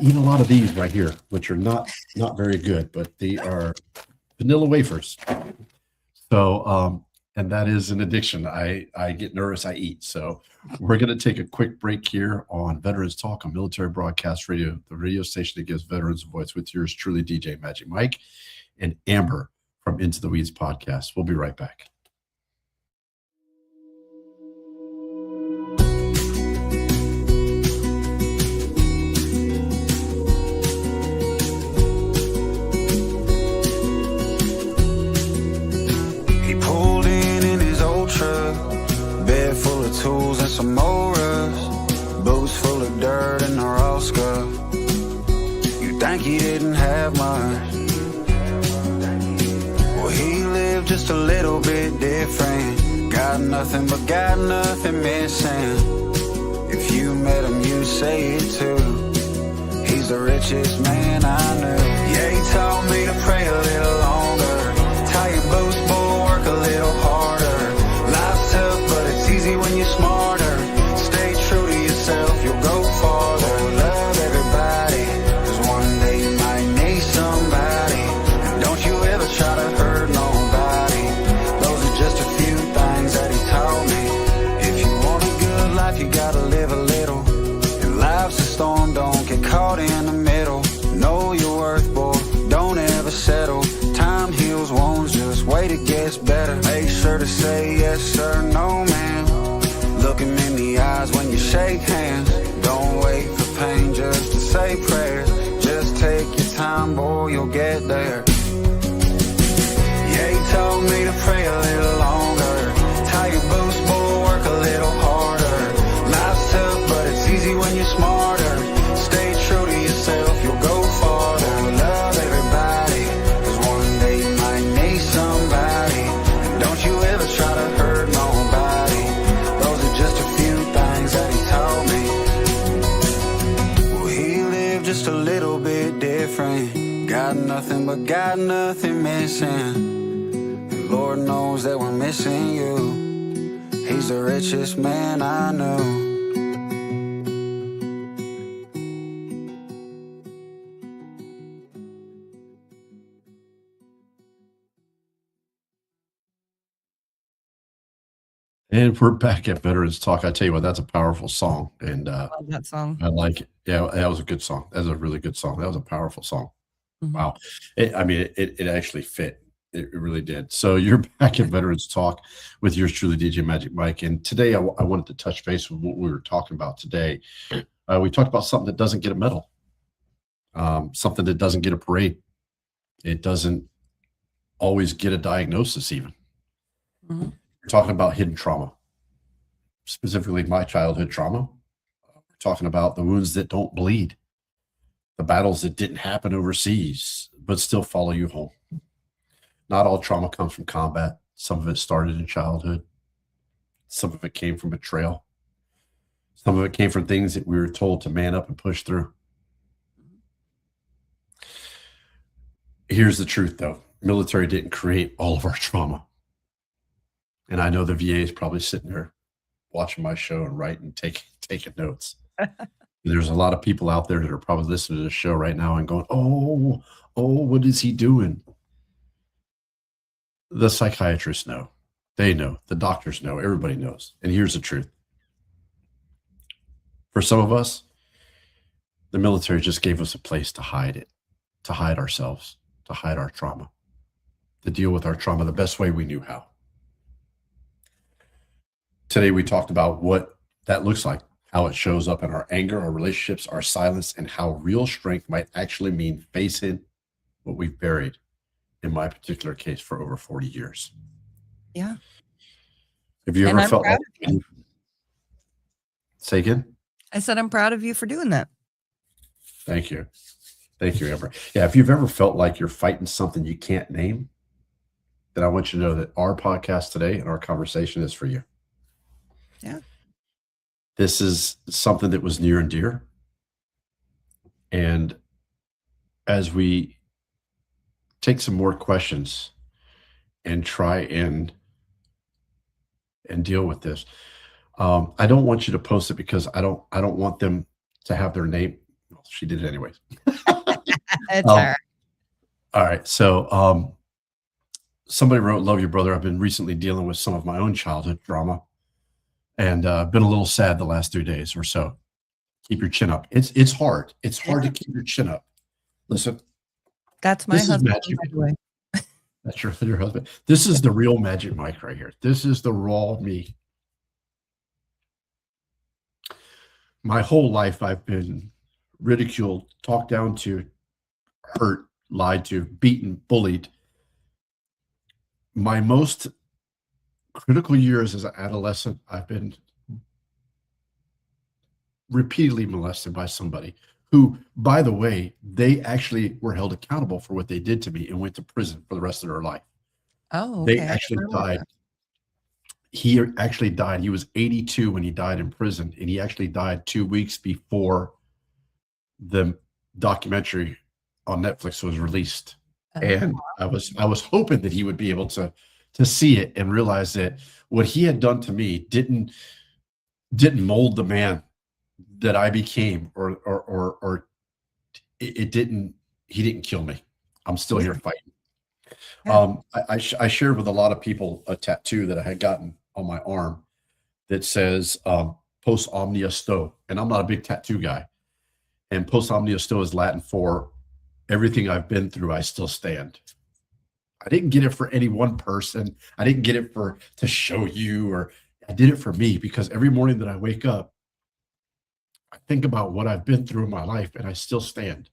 S5: eat a lot of these right here, which are not very good, but they are vanilla wafers. So, and that is an addiction. I get nervous, I eat. So we're going to take a quick break here on Veterans Talk on Military Broadcast Radio, the radio station that gives veterans a voice, with yours truly, DJ Magic Mike and Amber from Into the Weeds podcast. We'll be right back.
S8: He pulled in his old truck, bed full of tools and some more rust, boots full of dirt and they're all scuffed. You think think he didn't have much. Well, he lived just a little bit different. Got nothing but got nothing missing. If you met him, you'd say it too. He's the richest man I knew. Yeah, he taught me to pray a little longer. Tie your boots, boy, work a little harder. Life's tough, but it's easy when you're smarter. Stay true to yourself, you'll go farther. Love everybody, 'cause one day you might need somebody. And don't you ever try to hurt nobody. Those are just a few things that he taught me. If you want a good life, you gotta live a little. And life's a storm, don't get caught in the middle. Know your worth, boy, don't ever settle. Time heals wounds, just wait, it gets better. Make sure to say yes sir, no ma'am. Look him in the eyes when you shake hands. Don't wait for pain just to say prayers. Just take your time, boy, you'll get there. Yeah, he told me to pray a little longer. Tie your boots, boy, work a little harder. Life's tough, but it's easy when you're smarter. Stay true to yourself, you'll go farther. Love everybody, 'cause one day you might need somebody. And don't you ever try to hurt nobody. Those are just a few things that he taught me. Well, he lived just a little bit different. Got nothing but got nothing missing. And Lord knows that we're missing you. He's the richest man I knew.
S5: And we're back at Veterans Talk. I tell you what, that's a powerful song, and
S6: Love that song.
S5: I like it. Yeah, that was a good song. That was a really good song. That was a powerful song.
S6: Mhm.
S5: Wow. It actually fit. It really did. So you're back at Veterans Talk with yours truly, DJ Magic Mike. And today I wanted to touch base with what we were talking about today. We talked about something that doesn't get a medal, something that doesn't get a parade. It doesn't always get a diagnosis even.
S6: Mhm.
S5: We're talking about hidden trauma, specifically my childhood trauma. We're talking about the wounds that don't bleed, the battles that didn't happen overseas, but still follow you home. Not all trauma comes from combat. Some of it started in childhood. Some of it came from betrayal. Some of it came from things that we were told to man up and push through. Here's the truth, though. Military didn't create all of our trauma. And I know the VA is probably sitting there watching my show and writing, taking notes. There's a lot of people out there that are probably listening to the show right now and going, oh, what is he doing? The psychiatrists know. They know. The doctors know. Everybody knows. And here's the truth. For some of us, the military just gave us a place to hide it, to hide ourselves, to hide our trauma, to deal with our trauma the best way we knew how. Today, we talked about what that looks like, how it shows up in our anger, our relationships, our silence, and how real strength might actually mean facing what we've buried, in my particular case, for over 40 years.
S6: Yeah.
S5: Have you
S6: And
S5: ever
S6: I'm
S5: felt
S6: proud
S5: like... Say again?
S6: I said I'm proud of you for doing that.
S5: Thank you. Thank you, Amber. Yeah, if you've ever felt like you're fighting something you can't name, then I want you to know that our podcast today and our conversation is for you.
S6: Yeah.
S5: This is something that was near and dear. And as we take some more questions and try and deal with this, I don't want you to post it because I don't want them to have their name. Well, she did it anyways.
S6: It's all right.
S5: All right. So somebody wrote, "Love you, brother. I've been recently dealing with some of my own childhood drama and been a little sad the last 3 days or so. Keep your chin up." It's hard. It's hard to keep your chin up. Listen,
S6: That's my
S5: this is
S6: husband,
S5: magic.
S6: by the way.
S5: That's your husband. This is the real Magic Mike right here. This is the raw me. My whole life, I've been ridiculed, talked down to, hurt, lied to, beaten, bullied. My most critical years as an adolescent, I've been repeatedly molested by somebody who, by the way, they actually were held accountable for what they did to me and went to prison for the rest of their life.
S6: Oh,
S5: They
S6: okay.
S5: actually died. He actually died. He was 82 when he died in prison, and he actually died 2 weeks before the documentary on Netflix was released. And I was hoping that he would be able to see it and realize that what he had done to me didn't mold the man that I became, or it didn't. He didn't kill me. I'm still here fighting.
S6: Yeah.
S5: I shared with a lot of people a tattoo that I had gotten on my arm that says "Post omnia sto," and I'm not a big tattoo guy. And "Post omnia sto" is Latin for everything I've been through, I still stand. I didn't get it for any one person. I didn't get it to show you, or I did it for me, because every morning that I wake up, I think about what I've been through in my life, and I still stand.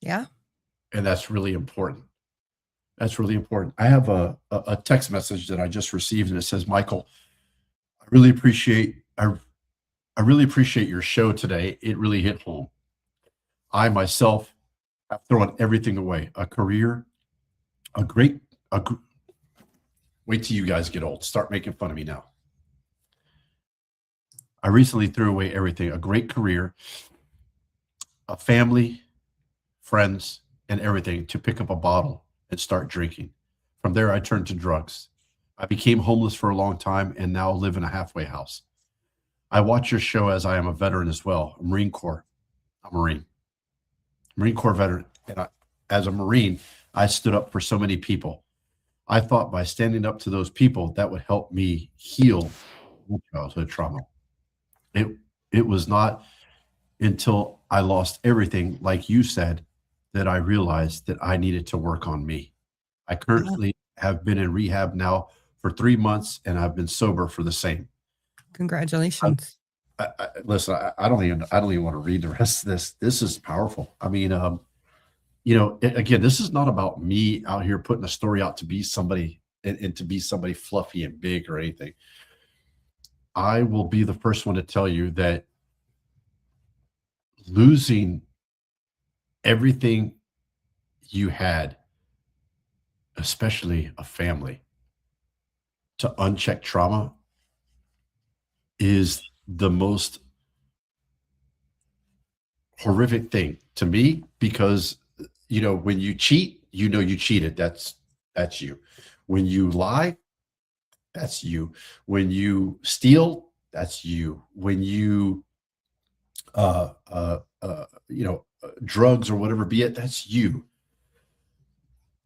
S6: Yeah.
S5: And that's really important. That's really important. I have a text message that I just received, and it says, "Michael, I really appreciate your show today. It really hit home. I myself have thrown everything away, a career, wait till you guys get old. Start making fun of me now. I recently threw away everything, a great career, a family, friends, and everything, to pick up a bottle and start drinking. From there, I turned to drugs. I became homeless for a long time and now live in a halfway house. I watch your show as I am a veteran as well, a Marine Corps. I'm a Marine Corps veteran. And as a Marine, I stood up for so many people. I thought by standing up to those people, that would help me heal childhood trauma. It was not until I lost everything, like you said, that I realized that I needed to work on me. I currently have been in rehab now for 3 months, and I've been sober for the same.
S6: Congratulations.
S5: Listen, I don't even want to read the rest of this. This is powerful. I mean, again, this is not about me out here putting a story out to be somebody and to be somebody fluffy and big or anything. I will be the first one to tell you that losing everything you had, especially a family, to unchecked trauma is the most horrific thing to me, because when you cheat, you cheated. That's you. When you lie, that's you. When you steal, that's you. When you drugs or whatever be it, that's you.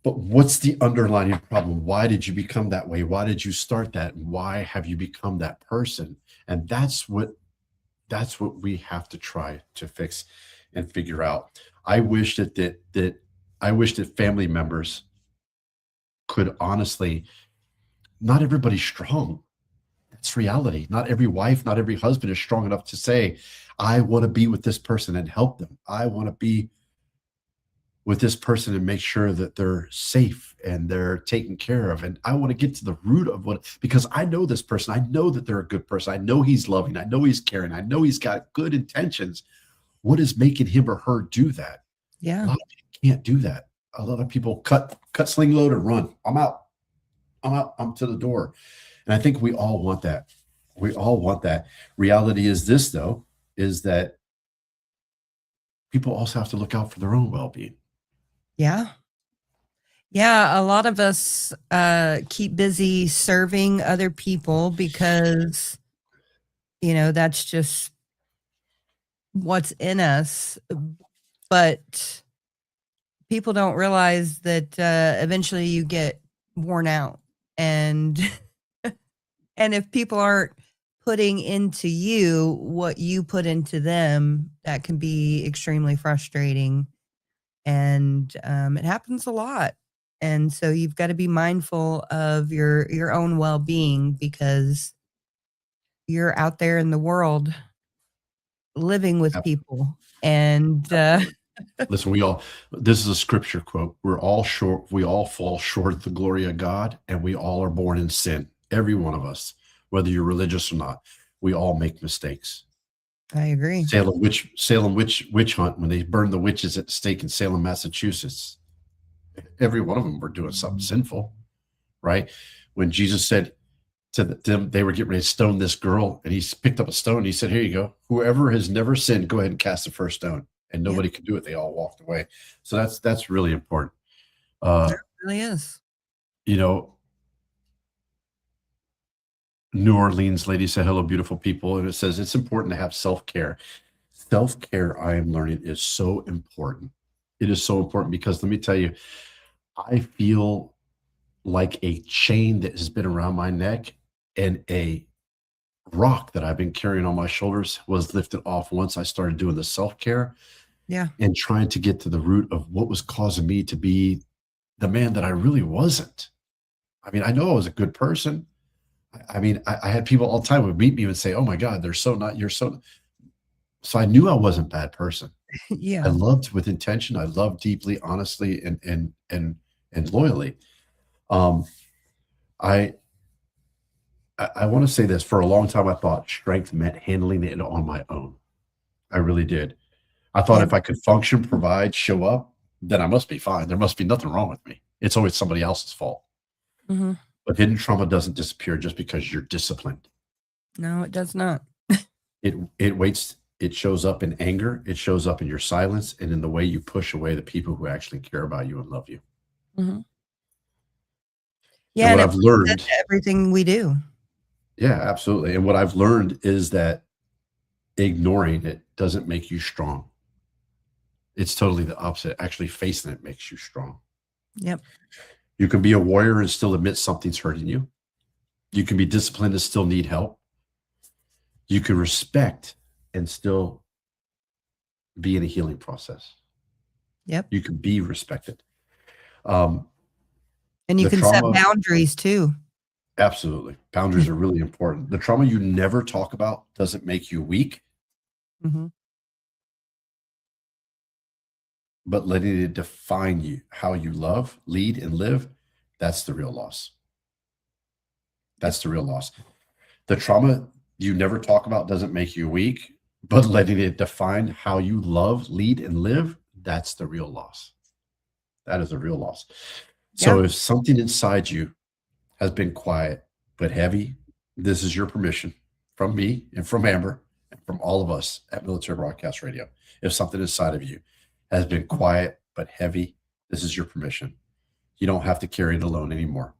S5: But what's the underlying problem? Why did you become that way? Why did you start that? And why have you become that person? And that's what we have to try to fix and figure out. I wish that family members could honestly, not everybody's strong. That's reality. Not every wife, not every husband is strong enough to say, I want to be with this person and help them. I want to be with this person and make sure that they're safe and they're taken care of. And I want to get to the root of because I know this person. I know that they're a good person. I know he's loving. I know he's caring. I know he's got good intentions. What is making him or her do that?
S6: Yeah.
S5: A lot of people can't do that. A lot of people cut, sling, load, and run. I'm out. I'm to the door. And I think we all want that. We all want that. Reality is this, though, is that people also have to look out for their own well-being.
S6: Yeah. Yeah. A lot of us keep busy serving other people because, that's just what's in us. But people don't realize that eventually you get worn out. And and if people aren't putting into you what you put into them, that can be extremely frustrating. And it happens a lot. And so you've got to be mindful of your own well-being, because you're out there in the world living with people. And
S5: listen, this is a scripture quote. We all fall short of the glory of God, and we all are born in sin. Every one of us, whether you're religious or not, we all make mistakes.
S6: I agree.
S5: Salem witch hunt, when they burned the witches at the stake in Salem, Massachusetts. Every one of them were doing something sinful, right? When Jesus said to them, they were getting ready to stone this girl, and he picked up a stone. And he said, "Here you go. Whoever has never sinned, go ahead and cast the first stone." And nobody could do it. They all walked away. So that's really important.
S6: It really is.
S5: You know, New Orleans lady said, "Hello, beautiful people." And it says, it's important to have self-care. Self-care, I am learning, is so important. It is so important because let me tell you, I feel like a chain that has been around my neck and a rock that I've been carrying on my shoulders was lifted off once I started doing the self-care
S6: Yeah.
S5: and trying to get to the root of what was causing me to be the man that I really wasn't. I mean, I know I was a good person. I mean, I had people all the time would meet me and say, "Oh my God, they're so not, you're so." So I knew I wasn't a bad person.
S6: Yeah.
S5: I loved with intention. I loved deeply, honestly, and loyally. I want to say this. For a long time, I thought strength meant handling it on my own. I really did. I thought if I could function, provide, show up, then I must be fine. There must be nothing wrong with me. It's always somebody else's fault.
S6: Mm-hmm.
S5: But hidden trauma doesn't disappear just because you're disciplined.
S6: No, it does not.
S5: It waits. It shows up in anger. It shows up in your silence and in the way you push away the people who actually care about you and love you.
S6: Mm-hmm.
S5: And
S6: Yeah.
S5: what
S6: And
S5: I've learned,
S6: everything we do.
S5: yeah, absolutely. And what I've learned is that ignoring it doesn't make you strong. It's totally the opposite. Actually, facing it makes you strong.
S6: Yep.
S5: You can be a warrior and still admit something's hurting you. You can be disciplined and still need help. You can respect and still be in a healing process.
S6: Yep.
S5: You can be respected.
S6: And you
S5: the
S6: can set
S5: trauma-
S6: boundaries too.
S5: Absolutely. Boundaries are really important. The trauma you never talk about doesn't make you weak,
S6: Mm-hmm.
S5: but letting it define you, how you love, lead, and live, that's the real loss. That's the real loss. The trauma you never talk about doesn't make you weak, but letting it define how you love, lead, and live, that's the real loss. That is the real loss. So
S6: Yeah.
S5: if something inside you has been quiet but heavy, this is your permission from me and from Amber and from all of us at Military Broadcast Radio. If something inside of you has been quiet but heavy, this is your permission. You don't have to carry it alone anymore.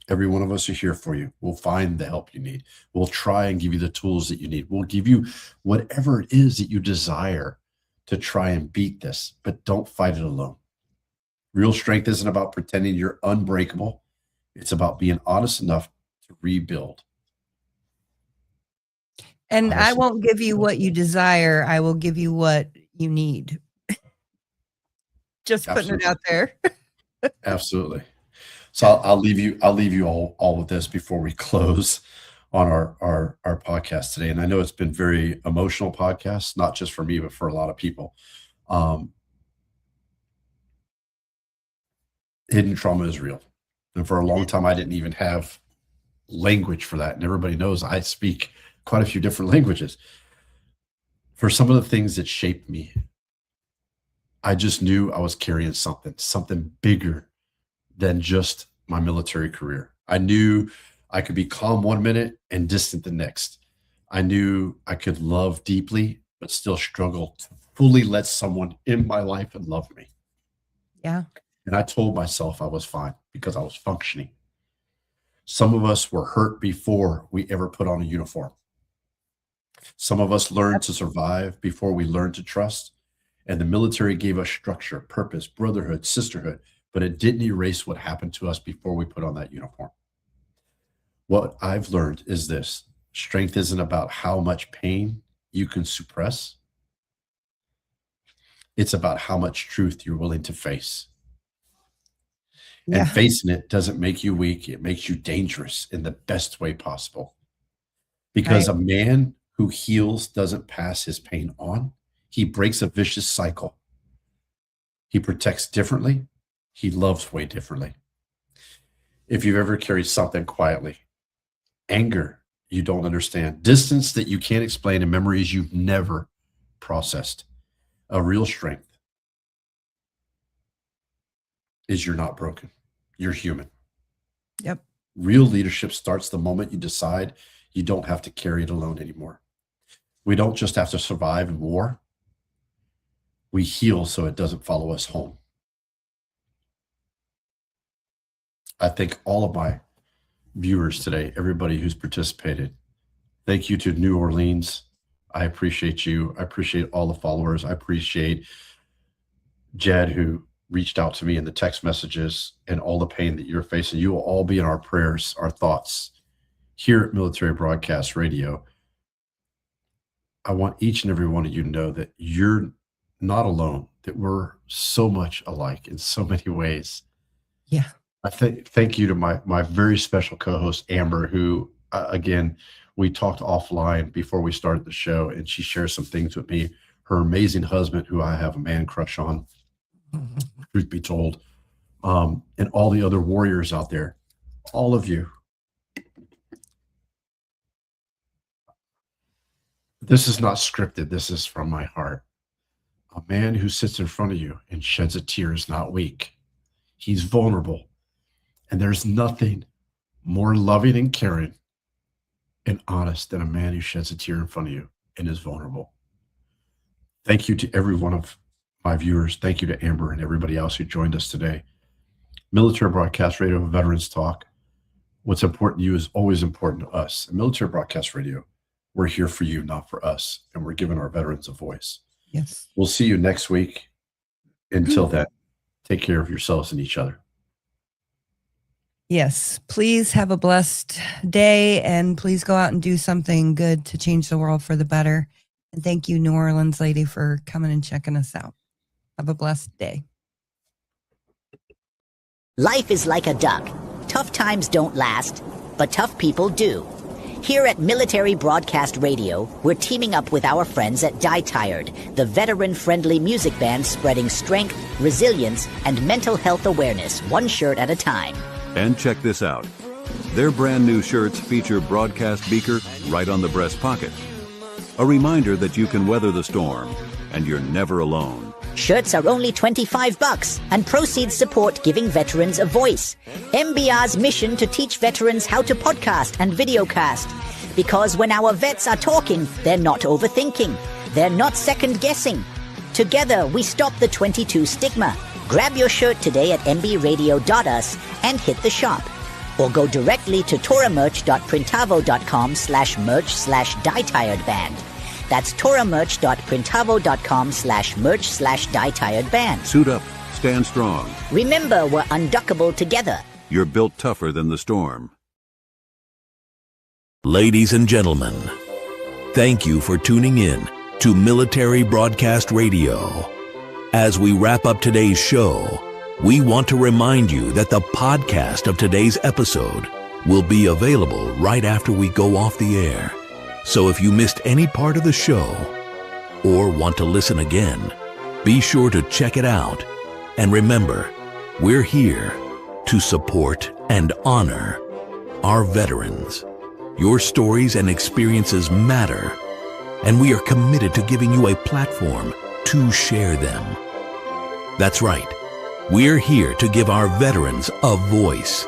S5: Every one of us are here for you. We'll find the help you need. We'll try and give you the tools that you need. We'll give you whatever it is that you desire to try and beat this, but don't fight it alone. Real strength isn't about pretending you're unbreakable. It's about being honest enough to rebuild.
S6: And I
S5: Honestly.
S6: won't give you what you desire. I will give you what you need. Just putting it
S5: Absolutely.
S6: out there.
S5: Absolutely. So I'll leave you all with this before we close on our podcast today. And I know it's been very emotional podcast, not just for me, but for a lot of people. Hidden trauma is real. And for a long time, I didn't even have language for that. And everybody knows I speak quite a few different languages. For some of the things that shaped me, I just knew I was carrying something bigger than just my military career. I knew I could be calm one minute and distant the next. I knew I could love deeply, but still struggle to fully let someone in my life and love me.
S6: Yeah.
S5: And I told myself I was fine because I was functioning. Some of us were hurt before we ever put on a uniform. Some of us learned to survive before we learned to trust. And the military gave us structure, purpose, brotherhood, sisterhood, but it didn't erase what happened to us before we put on that uniform. What I've learned is this: strength isn't about how much pain you can suppress. It's about how much truth you're willing to face.
S6: Yeah.
S5: And facing it doesn't make you weak. It makes you dangerous in the best way possible. Because a man who heals doesn't pass his pain on. He breaks a vicious cycle. He protects differently. He loves way differently. If you've ever carried something quietly, anger, you don't understand, distance that you can't explain, and memories you've never processed. A real strength is you're not broken. You're human.
S6: Yep.
S5: Real leadership starts the moment you decide you don't have to carry it alone anymore. We don't just have to survive in war. We heal so it doesn't follow us home. I thank all of my viewers today, everybody who's participated. Thank you to New Orleans. I appreciate you. I appreciate all the followers. I appreciate Jed, who reached out to me in the text messages, and all the pain that you're facing. You will all be in our prayers, our thoughts here at Military Broadcast Radio. I want each and every one of you to know that you're not alone, that we're so much alike in so many ways.
S6: Yeah.
S5: I thank you to my very special co-host, Amber, who, again, we talked offline before we started the show, and she shares some things with me. Her amazing husband, who I have a man crush on, truth be told, and all the other warriors out there, all of you. This is not scripted. This is from my heart. A man who sits in front of you and sheds a tear is not weak. He's vulnerable. And there's nothing more loving and caring and honest than a man who sheds a tear in front of you and is vulnerable. Thank you to every one of my viewers. Thank you to Amber and everybody else who joined us today. Military Broadcast Radio, Veterans Talk. What's important to you is always important to us. At Military Broadcast Radio, we're here for you, not for us. And we're giving our veterans a voice.
S6: Yes.
S5: We'll see you next week. Until then, take care of yourselves and each other.
S6: Yes. Please have a blessed day, and please go out and do something good to change the world for the better. And thank you, New Orleans lady, for coming and checking us out. Have a blessed day.
S2: Life is like a duck. Tough times don't last, but tough people do. Here at Military Broadcast Radio, we're teaming up with our friends at Die Tired, the veteran-friendly music band spreading strength, resilience, and mental health awareness one shirt at a time.
S1: And check this out. Their brand new shirts feature broadcast beaker right on the breast pocket. A reminder that you can weather the storm, and you're never alone.
S2: Shirts are only $25, and proceeds support giving veterans a voice. MBR's mission to teach veterans how to podcast and videocast. Because when our vets are talking, they're not overthinking. They're not second-guessing. Together, we stop the 22 stigma. Grab your shirt today at mbradio.us and hit the shop. Or go directly to toramerch.printavo.com/merch/dietiredband. That's toramerch.printavo.com/merch/dietiredband.
S1: Suit up, stand strong.
S2: Remember, we're unduckable together.
S1: You're built tougher than the storm.
S9: Ladies and gentlemen, thank you for tuning in to Military Broadcast Radio. As we wrap up today's show, we want to remind you that the podcast of today's episode will be available right after we go off the air. So if you missed any part of the show or want to listen again, be sure to check it out. And remember, we're here to support and honor our veterans. Your stories and experiences matter, and we are committed to giving you a platform to share them. That's right. We're here to give our veterans a voice.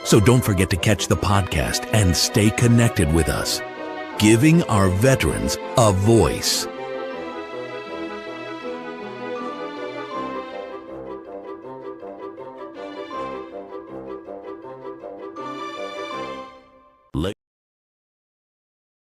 S9: So don't forget to catch the podcast and stay connected with us. Giving our veterans a voice.